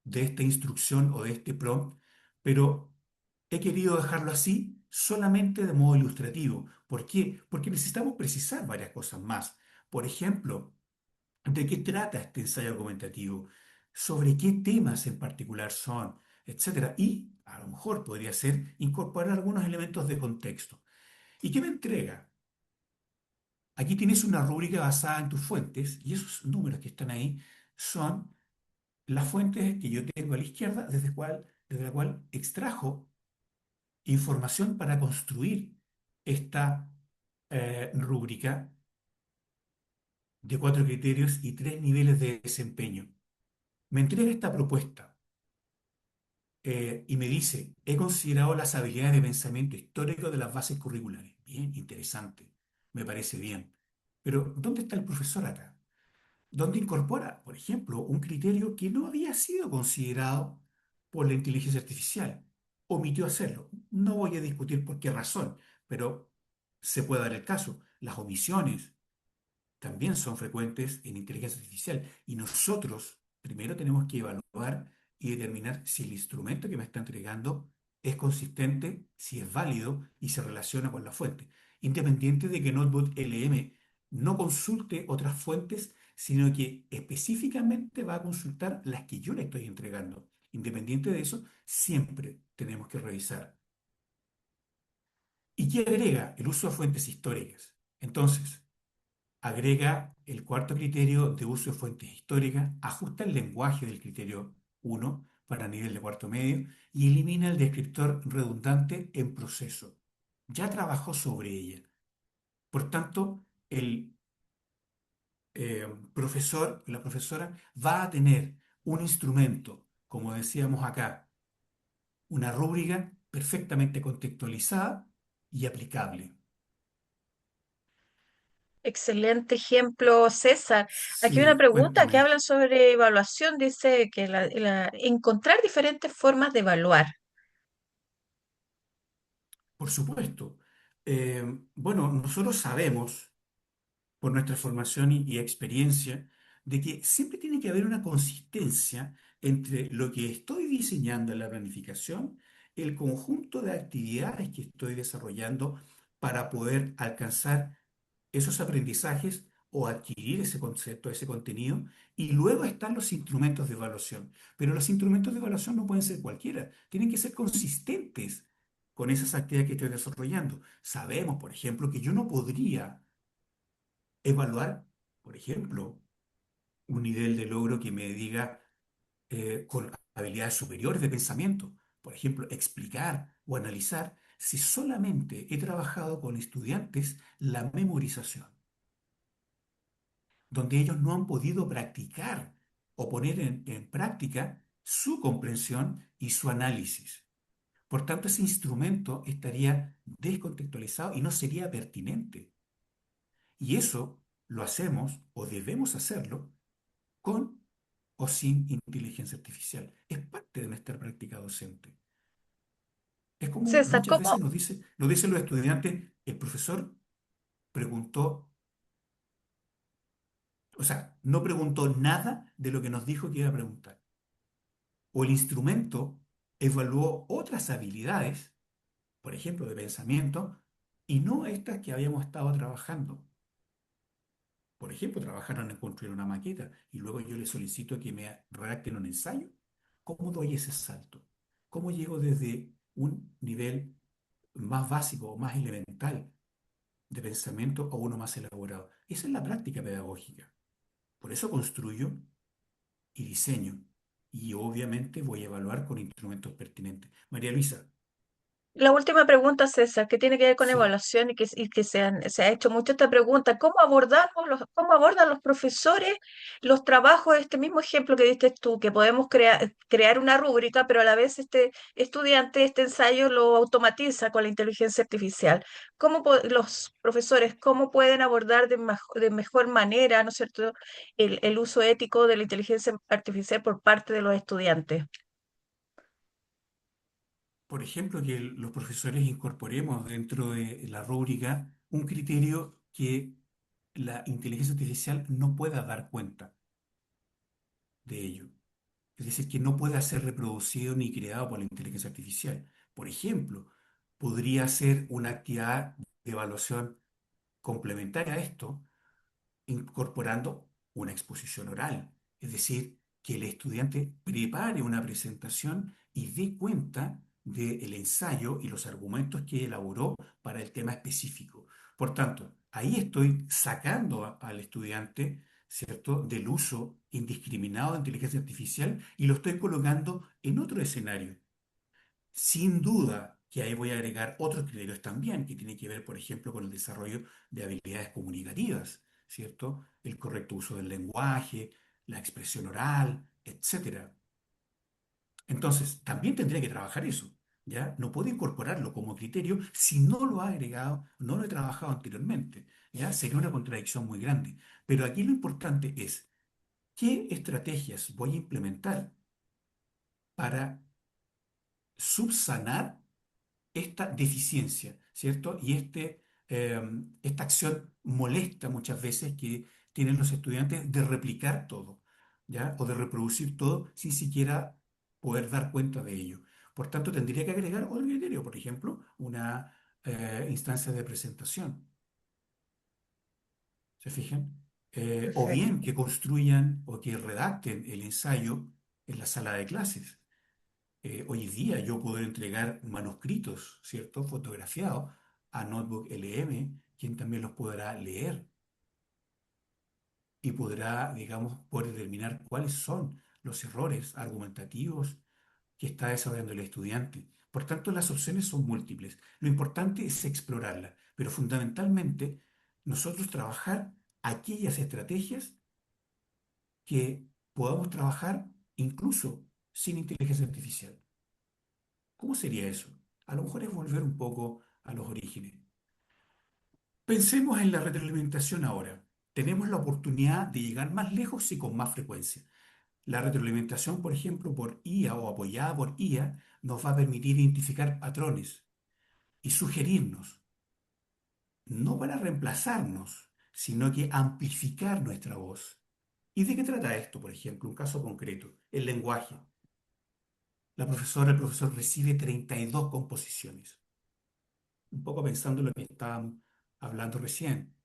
de esta instrucción o de este prompt, pero he querido dejarlo así solamente de modo ilustrativo. ¿Por qué? Porque necesitamos precisar varias cosas más. Por ejemplo, ¿de qué trata este ensayo argumentativo? ¿Sobre qué temas en particular son? Etcétera. Y a lo mejor podría ser incorporar algunos elementos de contexto. ¿Y qué me entrega? Aquí tienes una rúbrica basada en tus fuentes y esos números que están ahí son las fuentes que yo tengo a la izquierda desde la cual extrajo información para construir esta rúbrica de 4 criterios y 3 niveles de desempeño. Me entrega esta propuesta y me dice, he considerado las habilidades de pensamiento histórico de las bases curriculares. Bien, interesante, me parece bien. Pero, ¿dónde está el profesor acá? Donde incorpora, por ejemplo, un criterio que no había sido considerado por la inteligencia artificial. Omitió hacerlo. No voy a discutir por qué razón, pero se puede dar el caso. Las omisiones también son frecuentes en inteligencia artificial y nosotros primero tenemos que evaluar y determinar si el instrumento que me está entregando es consistente, si es válido y se relaciona con la fuente, independiente de que Notebook LM no consulte otras fuentes, sino que específicamente va a consultar las que yo le estoy entregando. Independiente de eso, siempre tenemos que revisar. ¿Y qué agrega? El uso de fuentes históricas. Entonces, agrega el cuarto criterio de uso de fuentes históricas, ajusta el lenguaje del criterio 1 para nivel de cuarto medio y elimina el descriptor redundante en proceso. Ya trabajó sobre ella. Por tanto, el profesor, la profesora va a tener un instrumento, como decíamos acá, una rúbrica perfectamente contextualizada y aplicable.
Excelente ejemplo, César. Aquí hay una
Sí,
pregunta que
cuéntame.
habla sobre evaluación. Dice que encontrar diferentes formas de evaluar.
Por supuesto. Bueno, nosotros sabemos por nuestra formación y experiencia, de que siempre tiene que haber una consistencia entre lo que estoy diseñando en la planificación, el conjunto de actividades que estoy desarrollando para poder alcanzar esos aprendizajes o adquirir ese concepto, ese contenido, y luego están los instrumentos de evaluación. Pero los instrumentos de evaluación no pueden ser cualquiera, tienen que ser consistentes con esas actividades que estoy desarrollando. Sabemos, por ejemplo, que yo no podría evaluar, por ejemplo, un nivel de logro que me diga con habilidades superiores de pensamiento. Por ejemplo, explicar o analizar si solamente he trabajado con estudiantes la memorización, donde ellos no han podido practicar o poner en práctica su comprensión y su análisis. Por tanto, ese instrumento estaría descontextualizado y no sería pertinente. Y eso lo hacemos o debemos hacerlo con o sin inteligencia artificial. Es parte de nuestra práctica docente. Es como
César,
muchas
¿cómo?
veces nos dicen los estudiantes, el profesor preguntó, o sea, no preguntó nada de lo que nos dijo que iba a preguntar. O el instrumento evaluó otras habilidades, por ejemplo, de pensamiento, y no estas que habíamos estado trabajando. Por ejemplo, trabajaron en construir una maqueta y luego yo les solicito que me redacten un ensayo. ¿Cómo doy ese salto? ¿Cómo llego desde un nivel más básico o más elemental de pensamiento a uno más elaborado? Esa es la práctica pedagógica. Por eso construyo y diseño. Y obviamente voy a evaluar con instrumentos pertinentes. María Luisa,
La última pregunta, César, que tiene que ver con
sí.
evaluación y que se ha hecho mucho esta pregunta, cómo abordan los profesores los trabajos, este mismo ejemplo que diste tú, que podemos crear una rúbrica, pero a la vez este estudiante, este ensayo lo automatiza con la inteligencia artificial? Los profesores, cómo pueden abordar de mejor manera, ¿no es cierto?, el uso ético de la inteligencia artificial por parte de los estudiantes.
Por ejemplo, que los profesores incorporemos dentro de la rúbrica un criterio que la inteligencia artificial no pueda dar cuenta de ello. Es decir, que no pueda ser reproducido ni creado por la inteligencia artificial. Por ejemplo, podría ser una actividad de evaluación complementaria a esto, incorporando una exposición oral. Es decir, que el estudiante prepare una presentación y dé cuenta del ensayo y los argumentos que elaboró para el tema específico. Por tanto, ahí estoy sacando al estudiante, ¿cierto?, del uso indiscriminado de inteligencia artificial y lo estoy colocando en otro escenario. Sin duda que ahí voy a agregar otros criterios también, que tienen que ver, por ejemplo, con el desarrollo de habilidades comunicativas, ¿cierto? El correcto uso del lenguaje, la expresión oral, etcétera. Entonces, también tendría que trabajar eso, ¿ya? No puedo incorporarlo como criterio si no lo ha agregado, no lo he trabajado anteriormente, ¿ya? Sería una contradicción muy grande. Pero aquí lo importante es, ¿qué estrategias voy a implementar para subsanar esta deficiencia, ¿cierto? Y esta acción molesta muchas veces que tienen los estudiantes de replicar todo, ¿ya? O de reproducir todo sin siquiera poder dar cuenta de ello. Por tanto, tendría que agregar otro criterio, por ejemplo, una instancia de presentación, ¿se fijan? O
Perfecto.
bien que construyan o que redacten el ensayo en la sala de clases. Hoy día yo puedo entregar manuscritos, ¿cierto? Fotografiados a Notebook LM, quien también los podrá leer y podrá, digamos, poder determinar cuáles son los errores argumentativos que está desarrollando el estudiante. Por tanto, las opciones son múltiples. Lo importante es explorarlas, pero fundamentalmente nosotros trabajar aquellas estrategias que podamos trabajar incluso sin inteligencia artificial. ¿Cómo sería eso? A lo mejor es volver un poco a los orígenes. Pensemos en la retroalimentación ahora. Tenemos la oportunidad de llegar más lejos y con más frecuencia. La retroalimentación, por ejemplo, por IA o apoyada por IA, nos va a permitir identificar patrones y sugerirnos, no para reemplazarnos, sino que amplificar nuestra voz. ¿Y de qué trata esto, por ejemplo? Un caso concreto, el lenguaje. El profesor recibe 32 composiciones, un poco pensando en lo que estábamos hablando recién,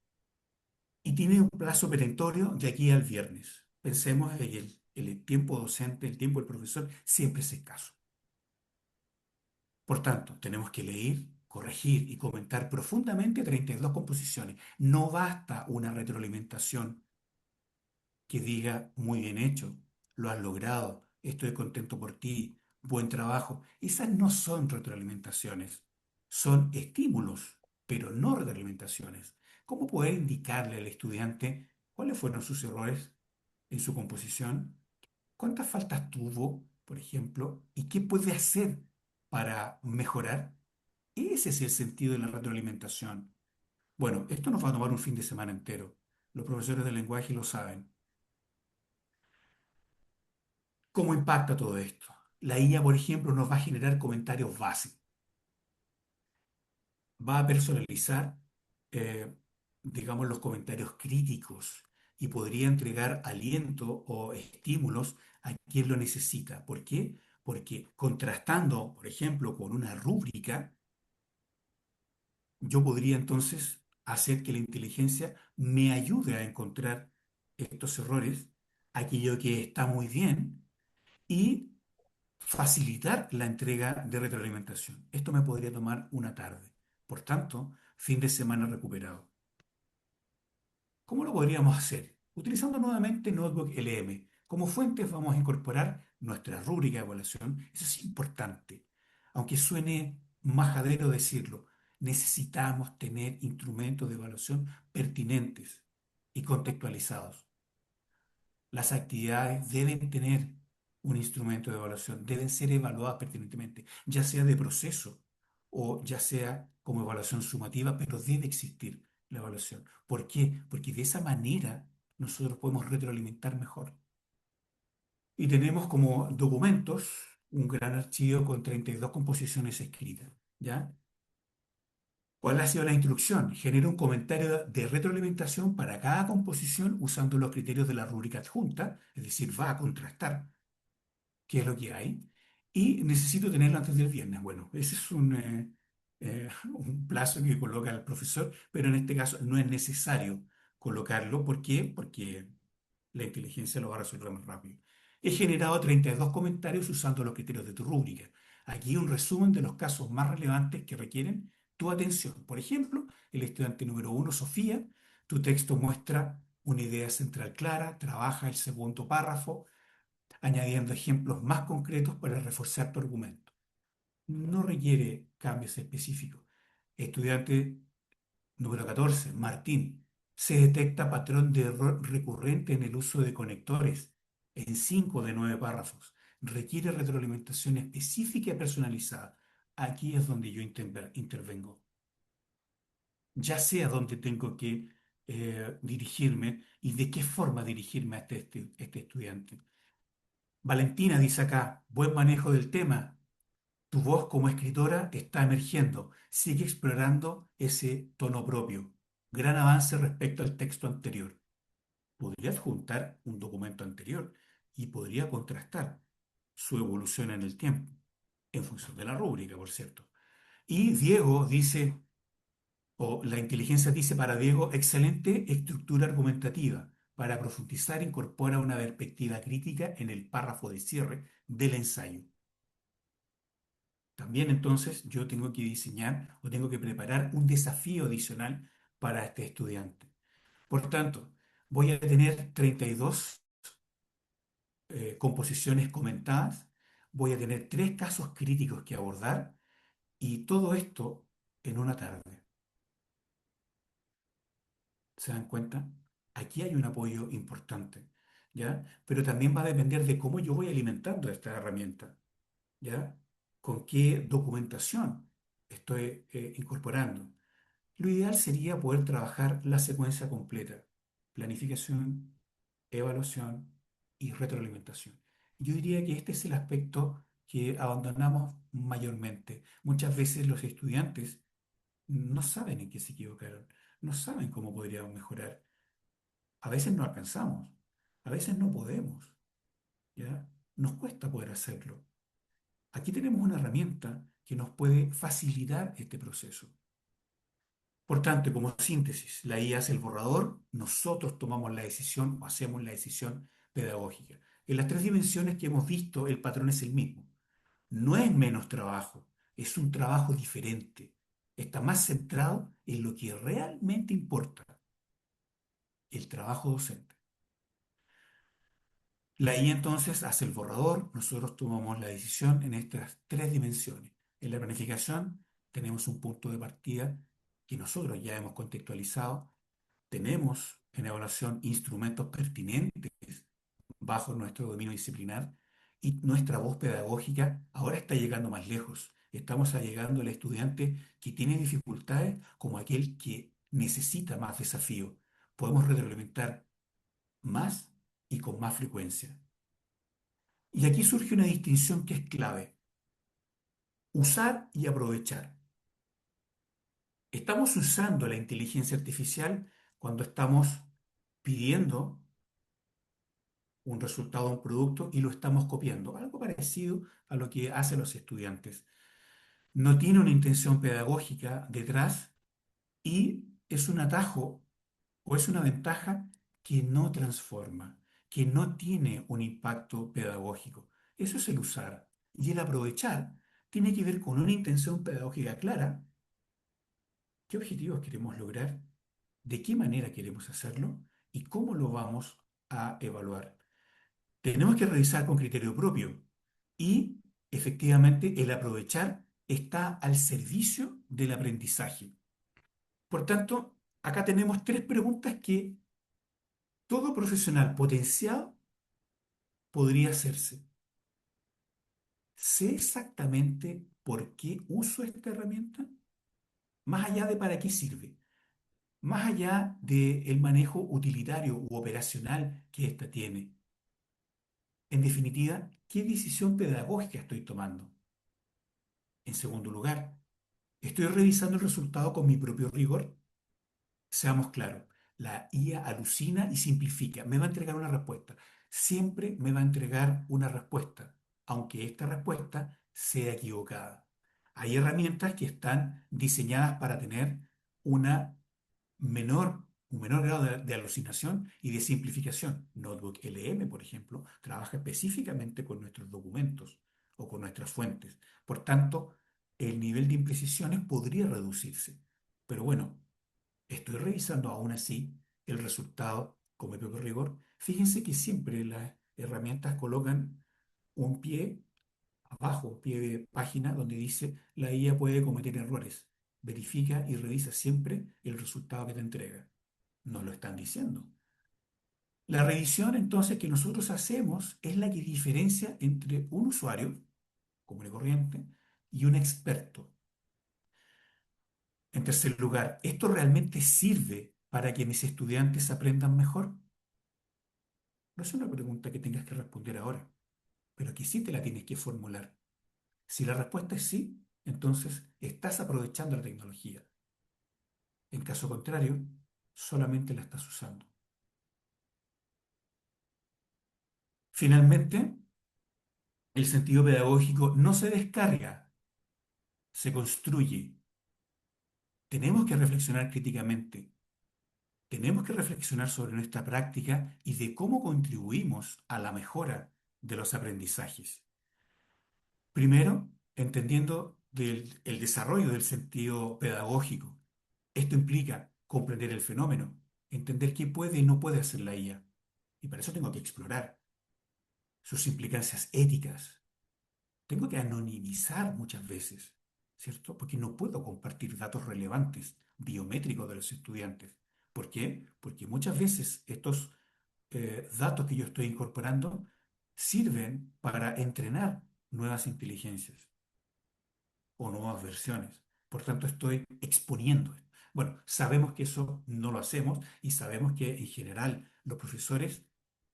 y tiene un plazo perentorio de aquí al viernes. Pensemos en que el tiempo docente, el tiempo del profesor, siempre es escaso. Por tanto, tenemos que leer, corregir y comentar profundamente 32 composiciones. No basta una retroalimentación que diga muy bien hecho, lo has logrado, estoy contento por ti, buen trabajo. Esas no son retroalimentaciones, son estímulos, pero no retroalimentaciones. ¿Cómo poder indicarle al estudiante cuáles fueron sus errores en su composición? ¿Cuántas faltas tuvo, por ejemplo? ¿Y qué puede hacer para mejorar? Ese es el sentido de la retroalimentación. Bueno, esto nos va a tomar un fin de semana entero. Los profesores de lenguaje lo saben. ¿Cómo impacta todo esto? La IA, por ejemplo, nos va a generar comentarios base, va a personalizar, eh, digamos, los comentarios críticos y podría entregar aliento o estímulos a quien lo necesita. ¿Por qué? Porque contrastando, por ejemplo, con una rúbrica, yo podría entonces hacer que la inteligencia me ayude a encontrar estos errores, aquello que está muy bien, y facilitar la entrega de retroalimentación. Esto me podría tomar una tarde. Por tanto, fin de semana recuperado. ¿Cómo lo podríamos hacer? Utilizando nuevamente Notebook LM. Como fuentes vamos a incorporar nuestra rúbrica de evaluación. Eso es importante. Aunque suene majadero decirlo, necesitamos tener instrumentos de evaluación pertinentes y contextualizados. Las actividades deben tener un instrumento de evaluación, deben ser evaluadas pertinentemente, ya sea de proceso o ya sea como evaluación sumativa, pero debe existir la evaluación. ¿Por qué? Porque de esa manera nosotros podemos retroalimentar mejor. Y tenemos como documentos un gran archivo con 32 composiciones escritas, ¿ya? ¿Cuál ha sido la instrucción? Genera un comentario de retroalimentación para cada composición usando los criterios de la rúbrica adjunta, es decir, va a contrastar qué es lo que hay, y necesito tenerlo antes del viernes. Bueno, ese es un plazo que coloca el profesor, pero en este caso no es necesario colocarlo. ¿Por qué? Porque la inteligencia lo va a resolver más rápido. He generado 32 comentarios usando los criterios de tu rúbrica. Aquí un resumen de los casos más relevantes que requieren tu atención. Por ejemplo, el estudiante número uno, Sofía, tu texto muestra una idea central clara, trabaja el segundo párrafo, añadiendo ejemplos más concretos para reforzar tu argumento. No requiere cambios específicos. Estudiante número 14, Martín. Se detecta patrón de error recurrente en el uso de conectores en 5 de 9 párrafos. Requiere retroalimentación específica y personalizada. Aquí es donde yo intervengo. Ya sé a dónde tengo que dirigirme y de qué forma dirigirme a este estudiante. Valentina dice acá, buen manejo del tema. Tu voz como escritora está emergiendo. Sigue explorando ese tono propio. Gran avance respecto al texto anterior. Podría adjuntar un documento anterior y podría contrastar su evolución en el tiempo, en función de la rúbrica, por cierto. Y Diego dice, o la inteligencia dice para Diego, excelente estructura argumentativa. Para profundizar, incorpora una perspectiva crítica en el párrafo de cierre del ensayo. También entonces yo tengo que diseñar o tengo que preparar un desafío adicional para este estudiante. Por tanto, voy a tener 32 composiciones comentadas, voy a tener 3 casos críticos que abordar y todo esto en una tarde. ¿Se dan cuenta? Aquí hay un apoyo importante, ¿ya? Pero también va a depender de cómo yo voy alimentando esta herramienta, ¿ya? ¿Con qué documentación estoy incorporando? Lo ideal sería poder trabajar la secuencia completa: planificación, evaluación y retroalimentación. Yo diría que este es el aspecto que abandonamos mayormente. Muchas veces los estudiantes no saben en qué se equivocaron, no saben cómo podríamos mejorar. A veces no alcanzamos, a veces no podemos, ¿ya? Nos cuesta poder hacerlo. Aquí tenemos una herramienta que nos puede facilitar este proceso. Por tanto, como síntesis, la IA hace el borrador, nosotros tomamos la decisión o hacemos la decisión pedagógica. En las tres dimensiones que hemos visto, el patrón es el mismo. No es menos trabajo, es un trabajo diferente. Está más centrado en lo que realmente importa, el trabajo docente. La IA entonces hace el borrador, nosotros tomamos la decisión en estas tres dimensiones. En la planificación tenemos un punto de partida que nosotros ya hemos contextualizado. Tenemos en evaluación instrumentos pertinentes bajo nuestro dominio disciplinar, y nuestra voz pedagógica ahora está llegando más lejos. Estamos llegando al estudiante que tiene dificultades como aquel que necesita más desafío. Podemos retroalimentar más y con más frecuencia. Y aquí surge una distinción que es clave: usar y aprovechar. Estamos usando la inteligencia artificial cuando estamos pidiendo un resultado, un producto, y lo estamos copiando. Algo parecido a lo que hacen los estudiantes. No tiene una intención pedagógica detrás y es un atajo o es una ventaja que no transforma, que no tiene un impacto pedagógico. Eso es el usar. Y el aprovechar tiene que ver con una intención pedagógica clara: qué objetivos queremos lograr, de qué manera queremos hacerlo y cómo lo vamos a evaluar. Tenemos que revisar con criterio propio y efectivamente el aprovechar está al servicio del aprendizaje. Por tanto, acá tenemos tres preguntas que todo profesional potenciado podría hacerse. ¿Sé exactamente por qué uso esta herramienta? Más allá de para qué sirve, más allá del manejo utilitario u operacional que ésta tiene. En definitiva, ¿qué decisión pedagógica estoy tomando? En segundo lugar, ¿estoy revisando el resultado con mi propio rigor? Seamos claros, la IA alucina y simplifica. Me va a entregar una respuesta. Siempre me va a entregar una respuesta, aunque esta respuesta sea equivocada. Hay herramientas que están diseñadas para tener una un menor grado de alucinación y de simplificación. Notebook LM, por ejemplo, trabaja específicamente con nuestros documentos o con nuestras fuentes. Por tanto, el nivel de imprecisiones podría reducirse. Pero bueno, estoy revisando aún así el resultado con mi propio rigor. Fíjense que siempre las herramientas colocan un pie abajo, pie de página, donde dice: la IA puede cometer errores. Verifica y revisa siempre el resultado que te entrega. Nos lo están diciendo. La revisión entonces que nosotros hacemos es la que diferencia entre un usuario común y corriente y un experto. En tercer lugar, ¿esto realmente sirve para que mis estudiantes aprendan mejor? No es una pregunta que tengas que responder ahora, pero que sí te la tienes que formular. Si la respuesta es sí, entonces estás aprovechando la tecnología. En caso contrario, solamente la estás usando. Finalmente, el sentido pedagógico no se descarga, se construye. Tenemos que reflexionar críticamente, tenemos que reflexionar sobre nuestra práctica y de cómo contribuimos a la mejora de los aprendizajes. Primero, entendiendo el desarrollo del sentido pedagógico. Esto implica comprender el fenómeno, entender qué puede y no puede hacer la IA. Y para eso tengo que explorar sus implicancias éticas. Tengo que anonimizar muchas veces, ¿cierto? Porque no puedo compartir datos relevantes, biométricos de los estudiantes. ¿Por qué? Porque muchas veces estos datos que yo estoy incorporando sirven para entrenar nuevas inteligencias o nuevas versiones. Por tanto, estoy exponiendo. Bueno, sabemos que eso no lo hacemos y sabemos que en general los profesores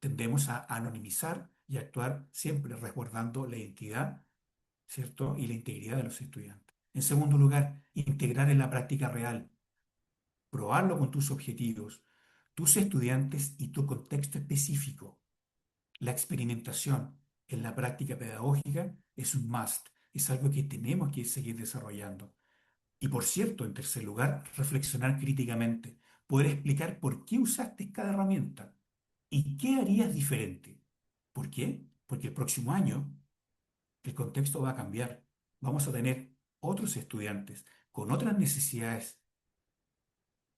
tendemos a anonimizar y actuar siempre resguardando la identidad, ¿cierto? Y la integridad de los estudiantes. En segundo lugar, integrar en la práctica real, probarlo con tus objetivos, tus estudiantes y tu contexto específico. La experimentación en la práctica pedagógica es un must, es algo que tenemos que seguir desarrollando. Y por cierto, en tercer lugar, reflexionar críticamente, poder explicar por qué usaste cada herramienta y qué harías diferente. ¿Por qué? Porque el próximo año el contexto va a cambiar. Vamos a tener otros estudiantes con otras necesidades,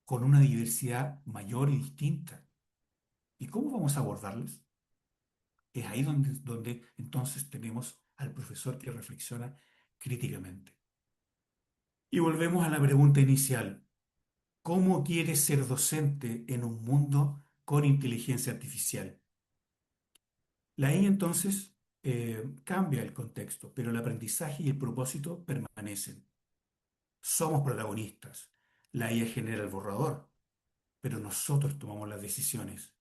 con una diversidad mayor y distinta. ¿Y cómo vamos a abordarles? Es ahí donde entonces tenemos al profesor que reflexiona críticamente. Y volvemos a la pregunta inicial. ¿Cómo quieres ser docente en un mundo con inteligencia artificial? La IA entonces cambia el contexto, pero el aprendizaje y el propósito permanecen. Somos protagonistas. La IA genera el borrador, pero nosotros tomamos las decisiones,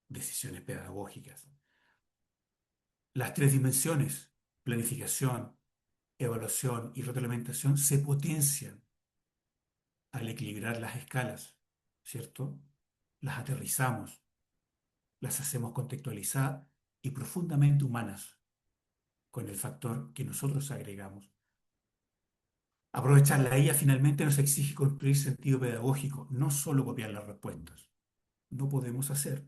decisiones pedagógicas. Las tres dimensiones, planificación, evaluación y retroalimentación, se potencian al equilibrar las escalas, ¿cierto? Las aterrizamos, las hacemos contextualizadas y profundamente humanas, con el factor que nosotros agregamos. Aprovechar la IA finalmente nos exige construir sentido pedagógico, no solo copiar las respuestas. No podemos hacer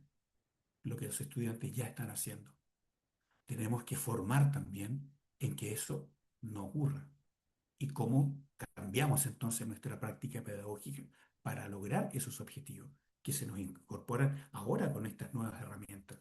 lo que los estudiantes ya están haciendo. Tenemos que formar también en que eso no ocurra y cómo cambiamos entonces nuestra práctica pedagógica para lograr esos objetivos que se nos incorporan ahora con estas nuevas herramientas.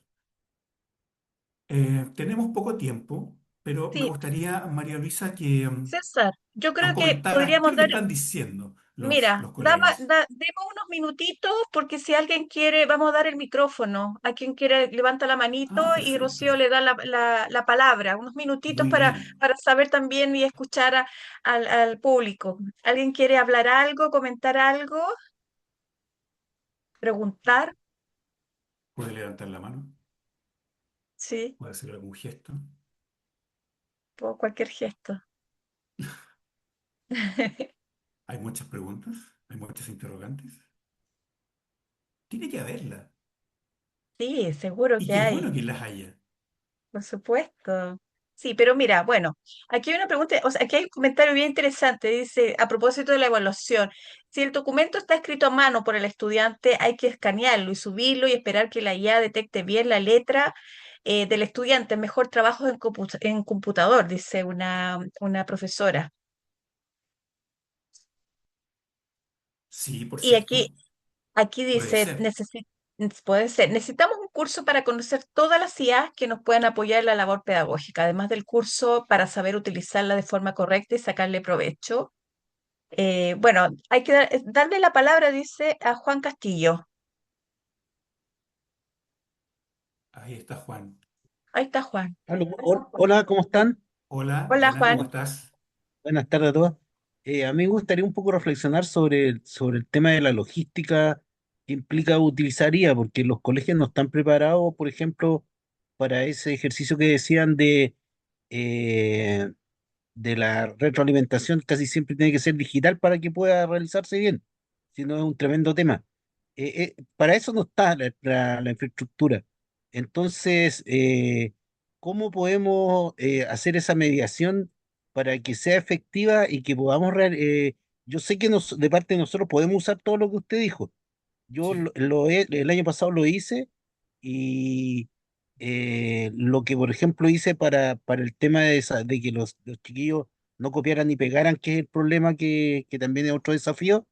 Tenemos poco tiempo, pero me
Sí,
gustaría, María Luisa, que
César, yo
nos
creo que
comentaras qué es
podríamos
lo que
dar,
están diciendo
mira,
los colegas.
demos unos minutitos porque si alguien quiere, vamos a dar el micrófono. A quien quiere, levanta la manito
Ah,
y
perfecto.
Rocío le da la palabra. Unos minutitos
Muy bien.
para saber también y escuchar al público. ¿Alguien quiere hablar algo, comentar algo, preguntar?
¿Puede levantar la mano?
Sí,
¿Puede hacer algún gesto?
por cualquier gesto.
¿Hay muchas preguntas? ¿Hay muchas interrogantes? Tiene que haberla.
Sí, seguro
Y
que
qué bueno
hay.
que las haya.
Por supuesto. Sí, pero mira, bueno, aquí hay una pregunta, o sea, aquí hay un comentario bien interesante, dice, a propósito de la evaluación, si el documento está escrito a mano por el estudiante, hay que escanearlo y subirlo y esperar que la IA detecte bien la letra del estudiante. Mejor trabajo en computador, dice una profesora.
Sí, por
Y aquí,
cierto.
aquí
Puede
dice,
ser.
puede ser, necesitamos un curso para conocer todas las IAs que nos puedan apoyar en la labor pedagógica, además del curso para saber utilizarla de forma correcta y sacarle provecho. Bueno, hay que darle la palabra, dice, a Juan Castillo.
Ahí está Juan.
Ahí está Juan.
Aló, hola, ¿cómo están?
Hola,
Hola,
buena, ¿cómo
Juan.
estás?
Buenas tardes a todos. A mí me gustaría un poco reflexionar sobre el tema de la logística que implica utilizar IA, porque los colegios no están preparados, por ejemplo, para ese ejercicio que decían eh, de la retroalimentación, casi siempre tiene que ser digital para que pueda realizarse bien, si no es un tremendo tema. Para eso no está la infraestructura. Entonces, ¿cómo podemos hacer esa mediación para que sea efectiva y que podamos... yo sé que de parte de nosotros podemos usar todo lo que usted dijo. Yo
Sí,
el año pasado lo hice y lo que, por ejemplo, hice para el tema de que los chiquillos no copiaran ni pegaran, que es el problema que también es otro desafío,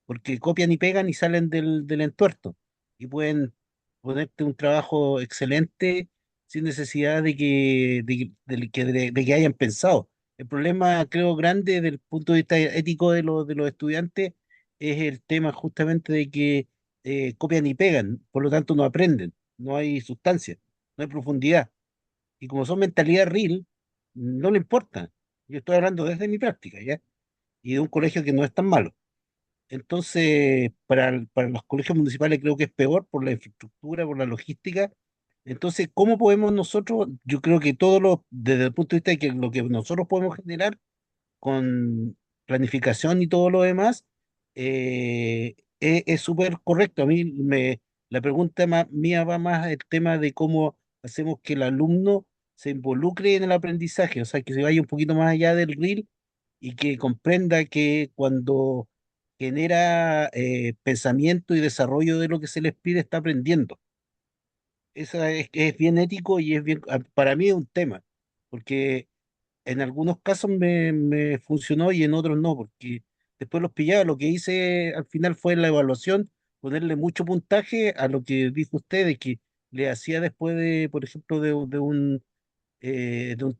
porque copian y pegan y salen del entuerto y pueden ponerte un trabajo excelente sin necesidad de que hayan pensado. El problema, creo, grande desde el punto de vista ético de los estudiantes es el tema justamente de que copian y pegan, por lo tanto no aprenden, no hay sustancia, no hay profundidad. Y como son mentalidad real, no le importa. Yo estoy hablando desde mi práctica, ¿ya? Y de un colegio que no es tan malo. Entonces, para los colegios municipales creo que es peor por la infraestructura, por la logística. Entonces, ¿cómo podemos nosotros? Yo creo que desde el punto de vista de que lo que nosotros podemos generar con planificación y todo lo demás, es súper correcto. La pregunta mía va más el tema de cómo hacemos que el alumno se involucre en el aprendizaje, o sea, que se vaya un poquito más allá del reel y que comprenda que cuando genera pensamiento y desarrollo de lo que se les pide, está aprendiendo. Esa es bien ético y para mí es un tema, porque en algunos casos me funcionó y en otros no, porque después los pillaba. Lo que hice al final fue en la evaluación, ponerle mucho puntaje a lo que dijo usted, de que le hacía después de, por ejemplo, de un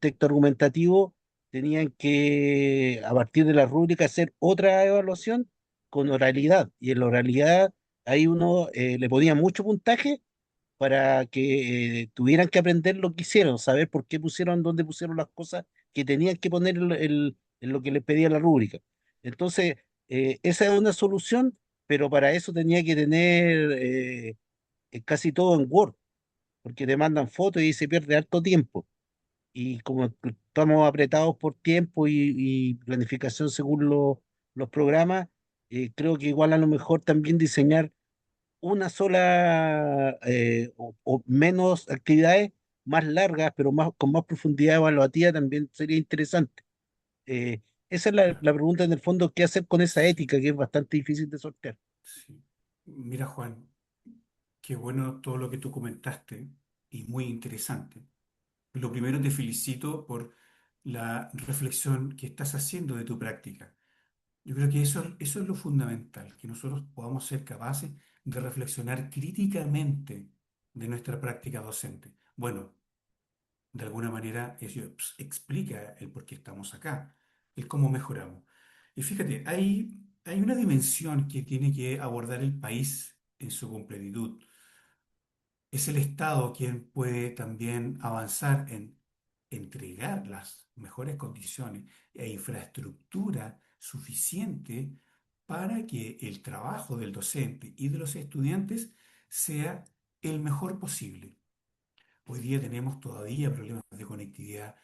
texto argumentativo, tenían que, a partir de la rúbrica, hacer otra evaluación con oralidad. Y en la oralidad, ahí uno le ponía mucho puntaje para que tuvieran que aprender lo que hicieron, saber por qué pusieron, dónde pusieron las cosas que tenían que poner en lo que les pedía la rúbrica. Entonces, esa es una solución, pero para eso tenía que tener casi todo en Word, porque te mandan fotos y se pierde harto tiempo. Y como estamos apretados por tiempo y planificación según los programas, creo que igual a lo mejor también diseñar una sola o menos actividades más largas, pero con más profundidad evaluativa también sería interesante. Eh, Esa es
Claro,
la pregunta en el fondo, ¿qué hacer con esa
sí,
ética que es bastante difícil de sortear?
sí. Mira, Juan, qué bueno todo lo que tú comentaste y muy interesante. Lo primero, te felicito por la reflexión que estás haciendo de tu práctica. Yo creo que eso es lo fundamental, que nosotros podamos ser capaces de reflexionar críticamente de nuestra práctica docente. Bueno, de alguna manera eso explica el por qué estamos acá, el cómo mejoramos. Y fíjate, hay una dimensión que tiene que abordar el país en su completitud. Es el Estado quien puede también avanzar en entregar las mejores condiciones e infraestructura suficiente para que el trabajo del docente y de los estudiantes sea el mejor posible. Hoy día tenemos todavía problemas de conectividad.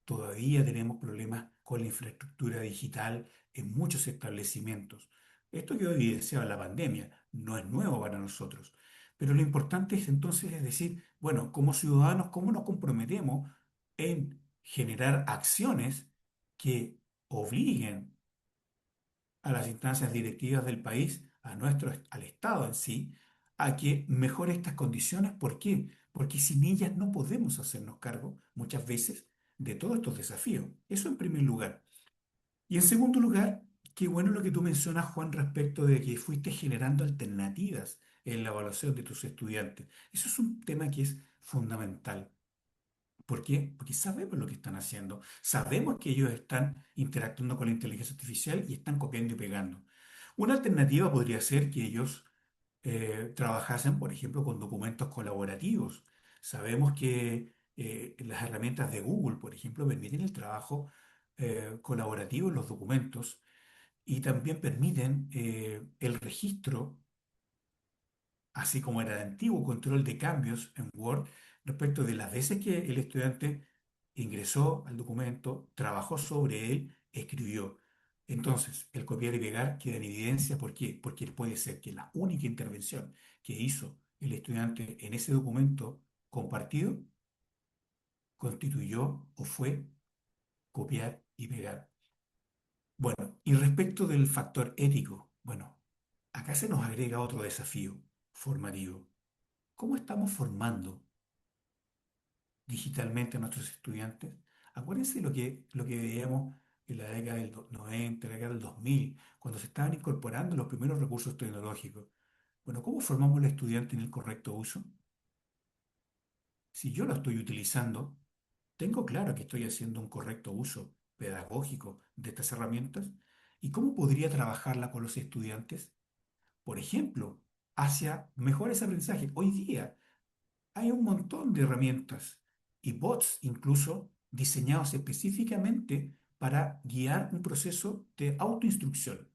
Todavía tenemos problemas con la infraestructura digital en muchos establecimientos. Esto quedó evidenciado en la pandemia, no es nuevo para nosotros. Pero lo importante es entonces es decir, bueno, como ciudadanos, ¿cómo nos comprometemos en generar acciones que obliguen a las instancias directivas del país, al Estado en sí, a que mejore estas condiciones? ¿Por qué? Porque sin ellas no podemos hacernos cargo muchas veces de todos estos desafíos. Eso en primer lugar. Y en segundo lugar, qué bueno lo que tú mencionas, Juan, respecto de que fuiste generando alternativas en la evaluación de tus estudiantes. Eso es un tema que es fundamental. ¿Por qué? Porque sabemos lo que están haciendo. Sabemos que ellos están interactuando con la inteligencia artificial y están copiando y pegando. Una alternativa podría ser que ellos trabajasen, por ejemplo, con documentos colaborativos. Sabemos que las herramientas de Google, por ejemplo, permiten el trabajo colaborativo en los documentos y también permiten el registro, así como era de antiguo control de cambios en Word, respecto de las veces que el estudiante ingresó al documento, trabajó sobre él, escribió. Entonces, el copiar y pegar queda en evidencia. ¿Por qué? Porque puede ser que la única intervención que hizo el estudiante en ese documento compartido constituyó o fue copiar y pegar. Bueno, y respecto del factor ético, bueno, acá se nos agrega otro desafío formativo. ¿Cómo estamos formando digitalmente a nuestros estudiantes? Acuérdense lo que veíamos en la década del 90, la década del 2000, cuando se estaban incorporando los primeros recursos tecnológicos. Bueno, ¿cómo formamos al estudiante en el correcto uso? Si yo lo estoy utilizando, ¿tengo claro que estoy haciendo un correcto uso pedagógico de estas herramientas? ¿Y cómo podría trabajarla con los estudiantes? Por ejemplo, hacia mejores aprendizajes. Hoy día hay un montón de herramientas y bots incluso diseñados específicamente para guiar un proceso de autoinstrucción.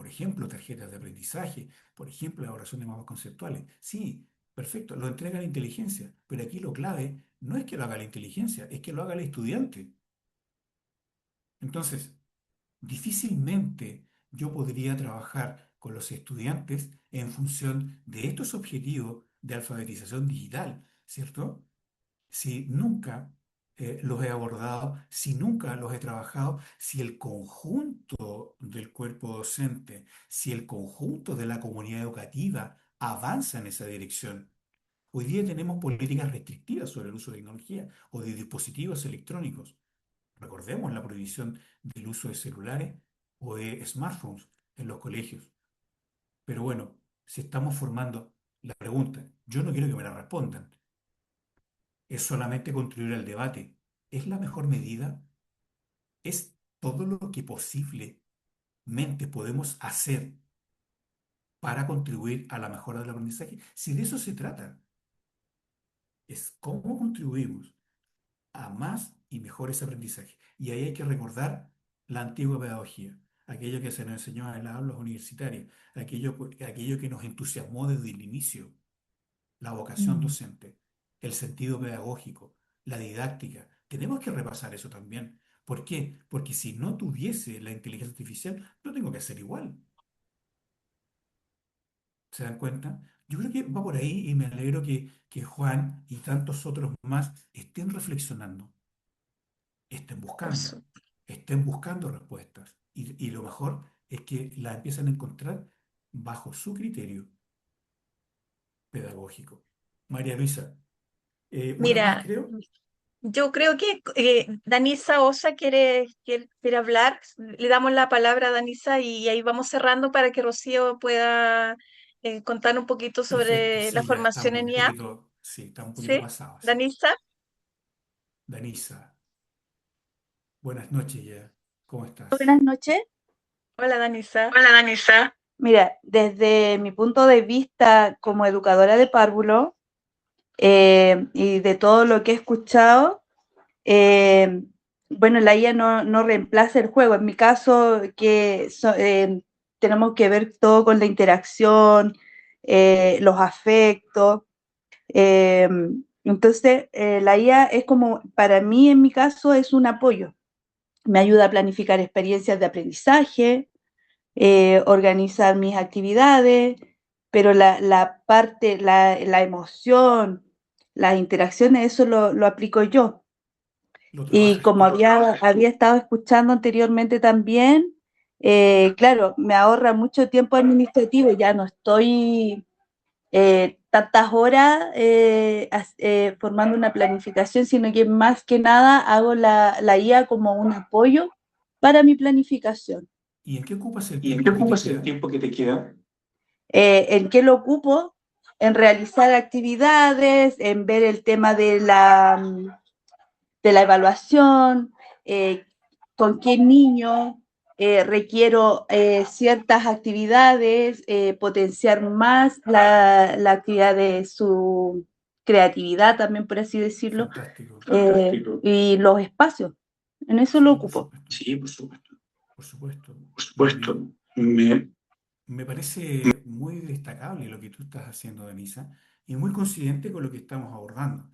Por ejemplo, tarjetas de aprendizaje, por ejemplo, elaboración de mapas conceptuales. Sí, perfecto, lo entrega la inteligencia, pero aquí lo clave no es que lo haga la inteligencia, es que lo haga el estudiante. Entonces, difícilmente yo podría trabajar con los estudiantes en función de estos objetivos de alfabetización digital, ¿cierto? Si nunca los he abordado, si nunca los he trabajado, si el conjunto del cuerpo docente, si el conjunto de la comunidad educativa avanza en esa dirección. Hoy día tenemos políticas restrictivas sobre el uso de tecnología o de dispositivos electrónicos. Recordemos la prohibición del uso de celulares o de smartphones en los colegios. Pero bueno, si estamos formando la pregunta, yo no quiero que me la respondan, es solamente contribuir al debate. ¿Es la mejor medida? ¿Es todo lo que posiblemente podemos hacer para contribuir a la mejora del aprendizaje? Si de eso se trata, es cómo contribuimos a más y mejores aprendizajes. Y ahí hay que recordar la antigua pedagogía, aquello que se nos enseñó en las aulas universitarias, aquello que nos entusiasmó desde el inicio, la vocación
Mm.
docente, el sentido pedagógico, la didáctica. Tenemos que repasar eso también. ¿Por qué? Porque si no tuviese la inteligencia artificial, no tengo que hacer igual. ¿Se dan cuenta? Yo creo que va por ahí y me alegro que Juan y tantos otros más estén reflexionando, estén
Por
buscando,
su-
estén buscando respuestas. Y lo mejor es que las empiezan a encontrar bajo su criterio pedagógico. María Luisa, una más
Mira,
creo.
yo creo que Danisa Osa quiere hablar. Le damos la palabra a Danisa y ahí vamos cerrando para que Rocío pueda contar un poquito
Perfecto,
sobre la
sí, ya
formación
estamos
en
un
IA.
poquito, sí, está un poquito
¿Sí?
pasado, sí.
Danisa.
Danisa, buenas noches ya. ¿Cómo estás?
Buenas noches.
Hola, Danisa.
Hola, Danisa. Mira, desde mi punto de vista como educadora de párvulo y de todo lo que he escuchado, eh, bueno, la IA no reemplaza el juego. En mi caso, tenemos que ver todo con la interacción, los afectos. eh, entonces, la IA es como, para mí, en mi caso, es un apoyo. Me ayuda a planificar experiencias de aprendizaje, organizar mis actividades, pero la emoción, las interacciones, eso lo aplico yo.
¿Lo
Y
trabajas
como
tú?
había estado escuchando anteriormente también, claro, me ahorra mucho tiempo administrativo, ya no estoy tantas horas formando una planificación, sino que más que nada hago la IA como un apoyo para mi planificación.
¿Y en qué ocupas el
¿Y en qué
tiempo que te
ocupas el
queda?
tiempo que te queda? ¿En qué lo ocupo? En realizar actividades, en ver el tema de la evaluación, eh, con qué niño requiero ciertas actividades, potenciar más la actividad de su creatividad también, por así decirlo,
Fantástico.
y los espacios. En eso lo
Sí, por
ocupo.
supuesto.
Sí, por supuesto.
Por supuesto.
Por supuesto.
Me,
Me,
me parece muy destacable lo que tú estás haciendo, Denisa, y muy coincidente con lo que estamos abordando.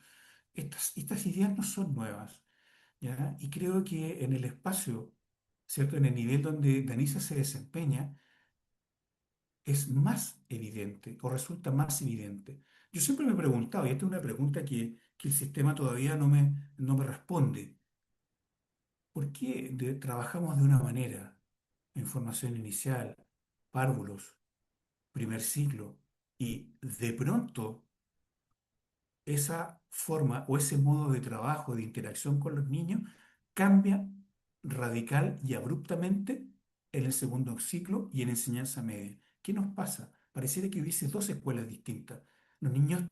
Estas ideas no son nuevas, ¿ya? Y creo que en el espacio, ¿cierto? En el nivel donde Denisa se desempeña, es más evidente o resulta más evidente. Yo siempre me he preguntado, y esta es una pregunta que el sistema todavía no me responde, ¿por qué trabajamos de una manera en formación inicial, párvulos, primer ciclo, y de pronto esa forma o ese modo de trabajo, de interacción con los niños, cambia radical y abruptamente en el segundo ciclo y en enseñanza media? ¿Qué nos pasa? Pareciera que hubiese dos escuelas distintas. Los niños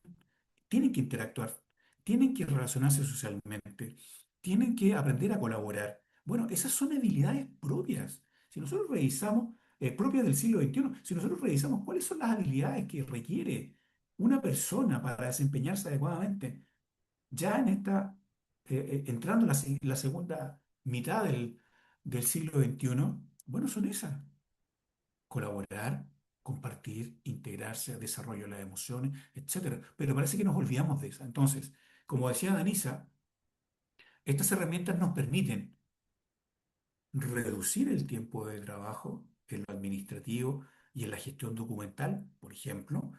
tienen que interactuar, tienen que relacionarse socialmente, tienen que aprender a colaborar. Bueno, esas son habilidades propias. Si nosotros revisamos, propias del siglo XXI, si nosotros revisamos cuáles son las habilidades que requiere una persona para desempeñarse adecuadamente, ya entrando en la segunda mitad del siglo XXI, bueno, son esas. colaborar, compartir, integrarse, desarrollo de las emociones, etcétera. Pero parece que nos olvidamos de esa. Entonces, como decía Danisa, estas herramientas nos permiten reducir el tiempo de trabajo en lo administrativo y en la gestión documental, por ejemplo,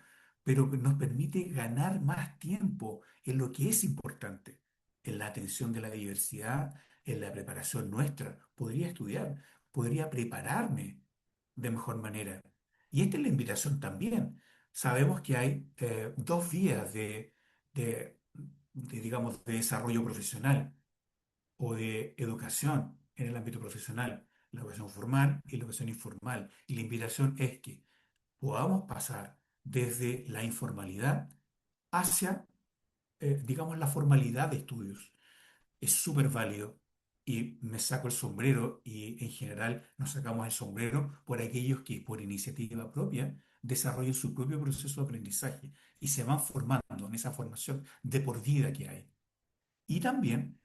pero que nos permite ganar más tiempo en lo que es importante, en la atención de la diversidad, en la preparación nuestra. Podría estudiar, podría prepararme de mejor manera. Y esta es la invitación también. Sabemos que hay dos vías de, digamos, de desarrollo profesional o de educación en el ámbito profesional, la educación formal y la educación informal. Y la invitación es que podamos pasar desde la informalidad hacia, digamos, la formalidad de estudios. Es súper válido y me saco el sombrero y en general nos sacamos el sombrero por aquellos que por iniciativa propia desarrollan su propio proceso de aprendizaje y se van formando en esa formación de por vida que hay. Y también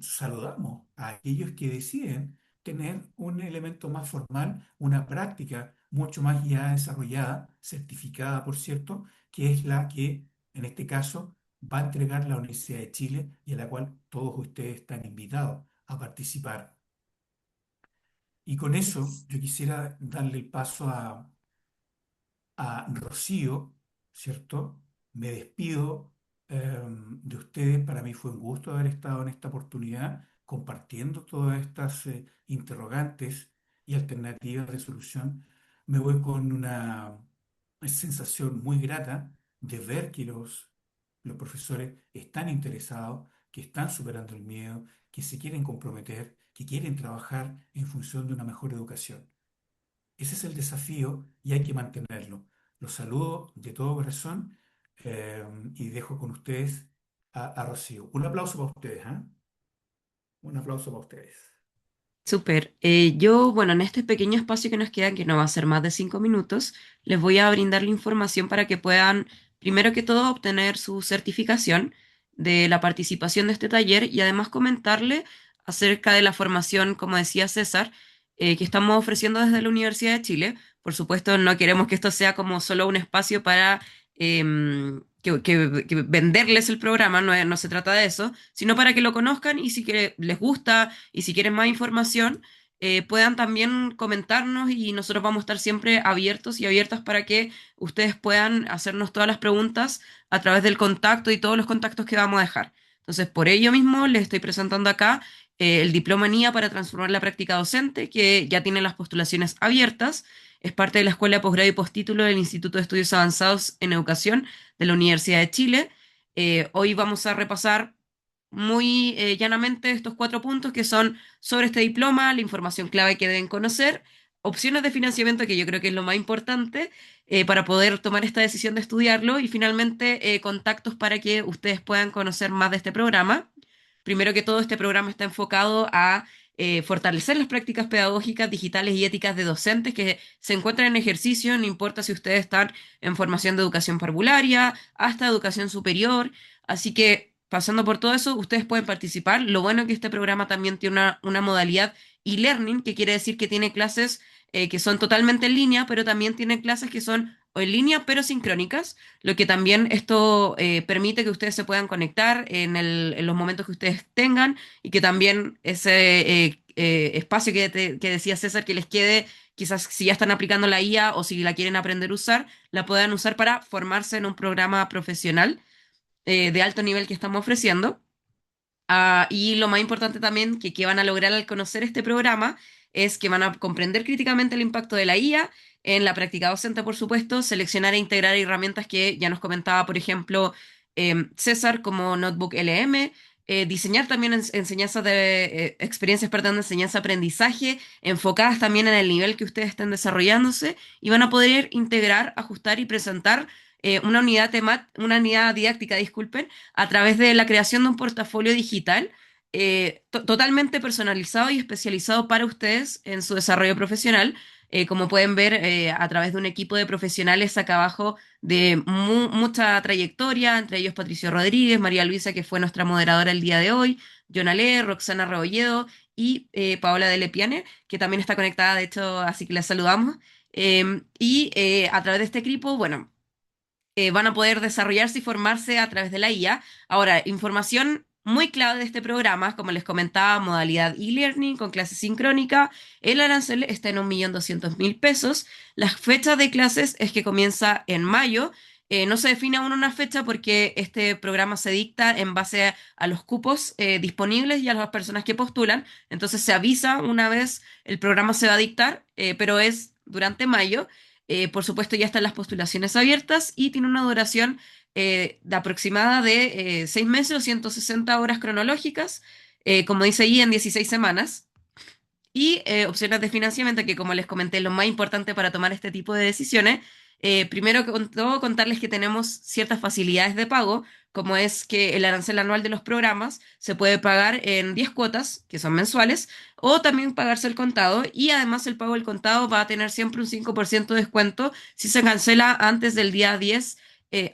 saludamos a aquellos que deciden tener un elemento más formal, una práctica mucho más ya desarrollada, certificada, por cierto, que es la que en este caso va a entregar la Universidad de Chile y a la cual todos ustedes están invitados a participar. Y con eso yo quisiera darle el paso a Rocío, ¿cierto? Me despido de ustedes. Para mí fue un gusto haber estado en esta oportunidad compartiendo todas estas interrogantes y alternativas de solución. Me voy con una sensación muy grata de ver que los profesores están interesados, que están superando el miedo, que se quieren comprometer, que quieren trabajar en función de una mejor educación. Ese es el desafío y hay que mantenerlo. Los saludo de todo corazón y dejo con ustedes a Rocío. Un aplauso para ustedes, ¿ah? Un aplauso para ustedes.
Súper. Yo, bueno, en este pequeño espacio que nos queda, que no va a ser más de 5 minutos, les voy a brindar la información para que puedan, primero que todo, obtener su certificación de la participación de este taller y además comentarle acerca de la formación, como decía César, que estamos ofreciendo desde la Universidad de Chile. Por supuesto, no queremos que esto sea como solo un espacio para que venderles el programa, no, no se trata de eso, sino para que lo conozcan y si que les gusta y si quieren más información, puedan también comentarnos y nosotros vamos a estar siempre abiertos y abiertas para que ustedes puedan hacernos todas las preguntas a través del contacto y todos los contactos que vamos a dejar. Entonces, por ello mismo, les estoy presentando acá el diploma en IA para transformar la práctica docente, que ya tiene las postulaciones abiertas. Es parte de la Escuela de Posgrado y Postítulo del Instituto de Estudios Avanzados en Educación de la Universidad de Chile. Hoy vamos a repasar muy llanamente estos 4 puntos que son sobre este diploma, la información clave que deben conocer, opciones de financiamiento, que yo creo que es lo más importante para poder tomar esta decisión de estudiarlo, y finalmente contactos para que ustedes puedan conocer más de este programa. Primero que todo, este programa está enfocado a fortalecer las prácticas pedagógicas, digitales y éticas de docentes que se encuentran en ejercicio, no importa si ustedes están en formación de educación parvularia, hasta educación superior. Así que, pasando por todo eso, ustedes pueden participar. Lo bueno es que este programa también tiene una modalidad e-learning, que quiere decir que tiene clases que son totalmente en línea, pero también tiene clases que son o en línea, pero sincrónicas, lo que también esto permite que ustedes se puedan conectar en los momentos que ustedes tengan y que también ese espacio que decía César, que les quede, quizás si ya están aplicando la IA o si la quieren aprender a usar, la puedan usar para formarse en un programa profesional de alto nivel que estamos ofreciendo. Y lo más importante también que van a lograr al conocer este programa es que van a comprender críticamente el impacto de la IA en la práctica docente, por supuesto, seleccionar e integrar herramientas que ya nos comentaba, por ejemplo, César, como Notebook LM, diseñar también enseñanzas experiencias, perdón, de enseñanza-aprendizaje, enfocadas también en el nivel que ustedes estén desarrollándose, y van a poder integrar, ajustar y presentar una unidad didáctica, disculpen, a través de la creación de un portafolio digital totalmente personalizado y especializado para ustedes en su desarrollo profesional. Como pueden ver, a través de un equipo de profesionales acá abajo de mucha trayectoria, entre ellos Patricio Rodríguez, María Luisa, que fue nuestra moderadora el día de hoy, Jonalé, Roxana Rebolledo y Paola de Lepiane, que también está conectada, de hecho, así que la saludamos. A través de este equipo, bueno, van a poder desarrollarse y formarse a través de la IA. Ahora, información muy clave de este programa, como les comentaba, modalidad e-learning con clase sincrónica. El arancel está en 1.200.000 pesos. Las fechas de clases es que comienza en mayo. No se define aún una fecha porque este programa se dicta en base a los cupos disponibles y a las personas que postulan. Entonces se avisa una vez el programa se va a dictar, pero es durante mayo. Por supuesto, ya están las postulaciones abiertas y tiene una duración de aproximada de 6 meses o 160 horas cronológicas, como dice ahí, en 16 semanas. Y opciones de financiamiento, que como les comenté, lo más importante para tomar este tipo de decisiones. Primero que todo, contarles que tenemos ciertas facilidades de pago, como es que el arancel anual de los programas se puede pagar en 10 cuotas, que son mensuales, o también pagarse el contado, y además el pago del contado va a tener siempre un 5% de descuento si se cancela antes del día 10,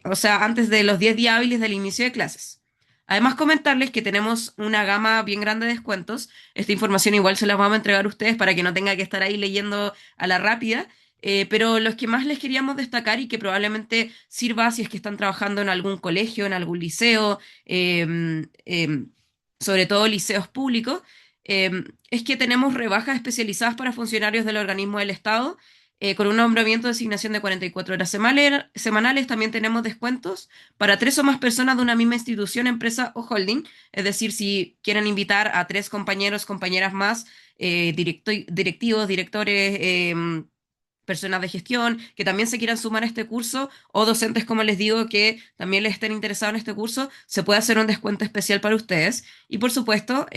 o sea, antes de los 10 días hábiles del inicio de clases. Además, comentarles que tenemos una gama bien grande de descuentos. Esta información igual se la vamos a entregar a ustedes para que no tenga que estar ahí leyendo a la rápida. Pero los que más les queríamos destacar y que probablemente sirva si es que están trabajando en algún colegio, en algún liceo, sobre todo liceos públicos, es que tenemos rebajas especializadas para funcionarios del organismo del Estado. Con un nombramiento de asignación de 44 horas semanales, también tenemos descuentos para tres o más personas de una misma institución, empresa o holding. Es decir, si quieren invitar a tres compañeros, compañeras más, directivos, directores, personas de gestión que también se quieran sumar a este curso, o docentes, como les digo, que también les estén interesados en este curso, se puede hacer un descuento especial para ustedes. Y por supuesto,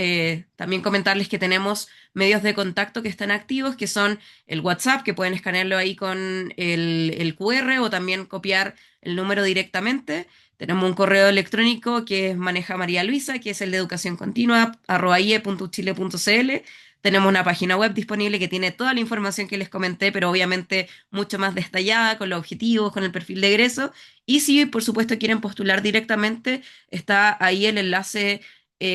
también comentarles que tenemos medios de contacto que están activos, que son el WhatsApp, que pueden escanearlo ahí con el QR o también copiar el número directamente. Tenemos un correo electrónico que maneja María Luisa, que es el de educación continua, @ie.chile.cl. Tenemos una página web disponible que tiene toda la información que les comenté, pero obviamente mucho más detallada, con los objetivos, con el perfil de egreso. Y si, por supuesto, quieren postular directamente, está ahí el enlace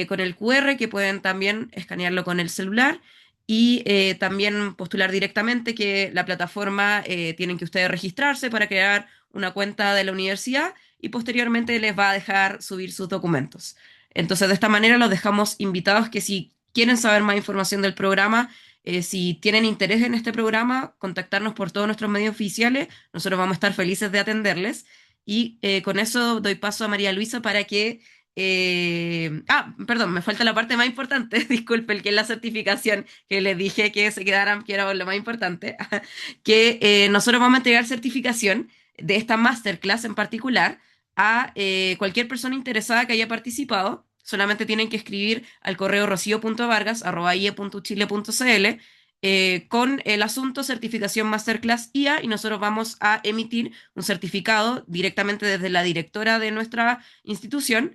con el QR, que pueden también escanearlo con el celular. Y también postular directamente, que la plataforma tienen que ustedes registrarse para crear una cuenta de la universidad y posteriormente les va a dejar subir sus documentos. Entonces, de esta manera los dejamos invitados que si quieren saber más información del programa, si tienen interés en este programa, contactarnos por todos nuestros medios oficiales. Nosotros vamos a estar felices de atenderles. Y con eso doy paso a María Luisa para que... perdón, me falta la parte más importante, disculpen, que es la certificación, que les dije que se quedaran, que era lo más importante, que nosotros vamos a entregar certificación de esta masterclass en particular a cualquier persona interesada que haya participado. Solamente tienen que escribir al correo rocio.vargas@ie.chile.cl con el asunto certificación masterclass IA, y nosotros vamos a emitir un certificado directamente desde la directora de nuestra institución,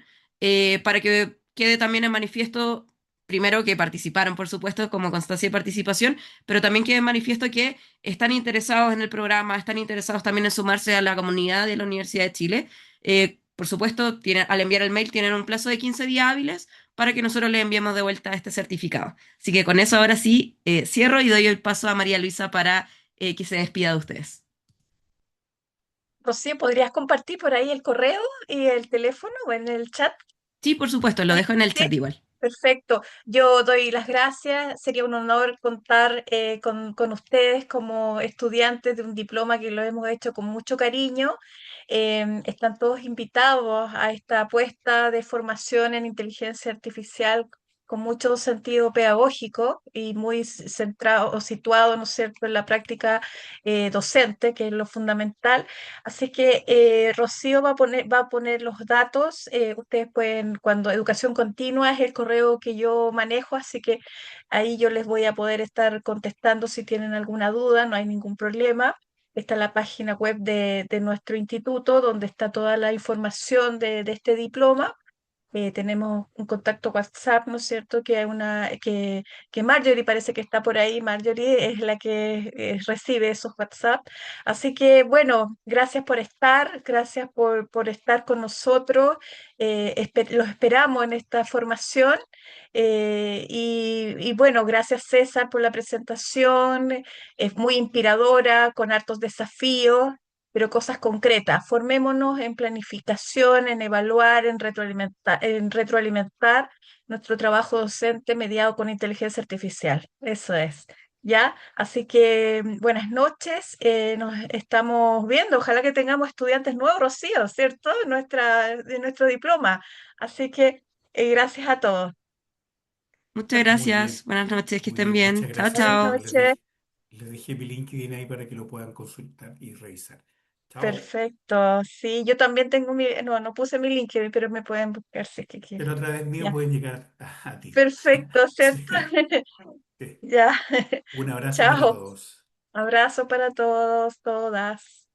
para que quede también en manifiesto, primero, que participaron, por supuesto, como constancia de participación, pero también quede en manifiesto que están interesados en el programa, están interesados también en sumarse a la comunidad de la Universidad de Chile. Por supuesto, al enviar el mail tienen un plazo de 15 días hábiles para que nosotros le enviemos de vuelta este certificado. Así que con eso ahora sí cierro y doy el paso a María Luisa para que se despida de ustedes.
Rocío, ¿podrías compartir por ahí el correo y el teléfono o en el chat?
Sí, por supuesto, lo dejo en el
Sí,
chat igual.
perfecto. Yo doy las gracias. Sería un honor contar con ustedes como estudiantes de un diploma que lo hemos hecho con mucho cariño. Están todos invitados a esta apuesta de formación en inteligencia artificial con mucho sentido pedagógico y muy centrado o situado, ¿no es cierto?, en la práctica docente, que es lo fundamental. Así que Rocío va a poner los datos. Ustedes pueden, cuando educación continua es el correo que yo manejo, así que ahí yo les voy a poder estar contestando si tienen alguna duda, no hay ningún problema. Está la página web de nuestro instituto, donde está toda la información de este diploma. tenemos un contacto WhatsApp, ¿no es cierto? Que Marjorie parece que está por ahí. Marjorie es la que recibe esos WhatsApp. Así que, bueno, gracias por estar, gracias por estar con nosotros. Los esperamos en esta formación. Y bueno, gracias César por la presentación. Es muy inspiradora, con hartos desafíos, pero cosas concretas. Formémonos en planificación, en evaluar, en retroalimentar nuestro trabajo docente mediado con inteligencia artificial. Eso es. ¿Ya? Así que buenas noches, nos estamos viendo. Ojalá que tengamos estudiantes nuevos, Rocío, ¿cierto? De nuestro diploma. Así que gracias a todos.
Muchas
Muy
gracias.
bien,
Buenas noches, que
muy
estén
bien, muchas
bien. Chao,
gracias a
Buenas
todos.
chao.
noches.
Les dejé mi LinkedIn ahí para que lo puedan consultar y revisar. Chao.
Perfecto. Sí, yo también tengo no puse mi LinkedIn, pero me pueden buscar si es que quieren.
Pero a través mío
Ya.
pueden llegar a ti.
Perfecto,
Sí.
¿cierto?
Sí.
Ya.
Un abrazo para
Chao.
todos.
Abrazo para todos, todas.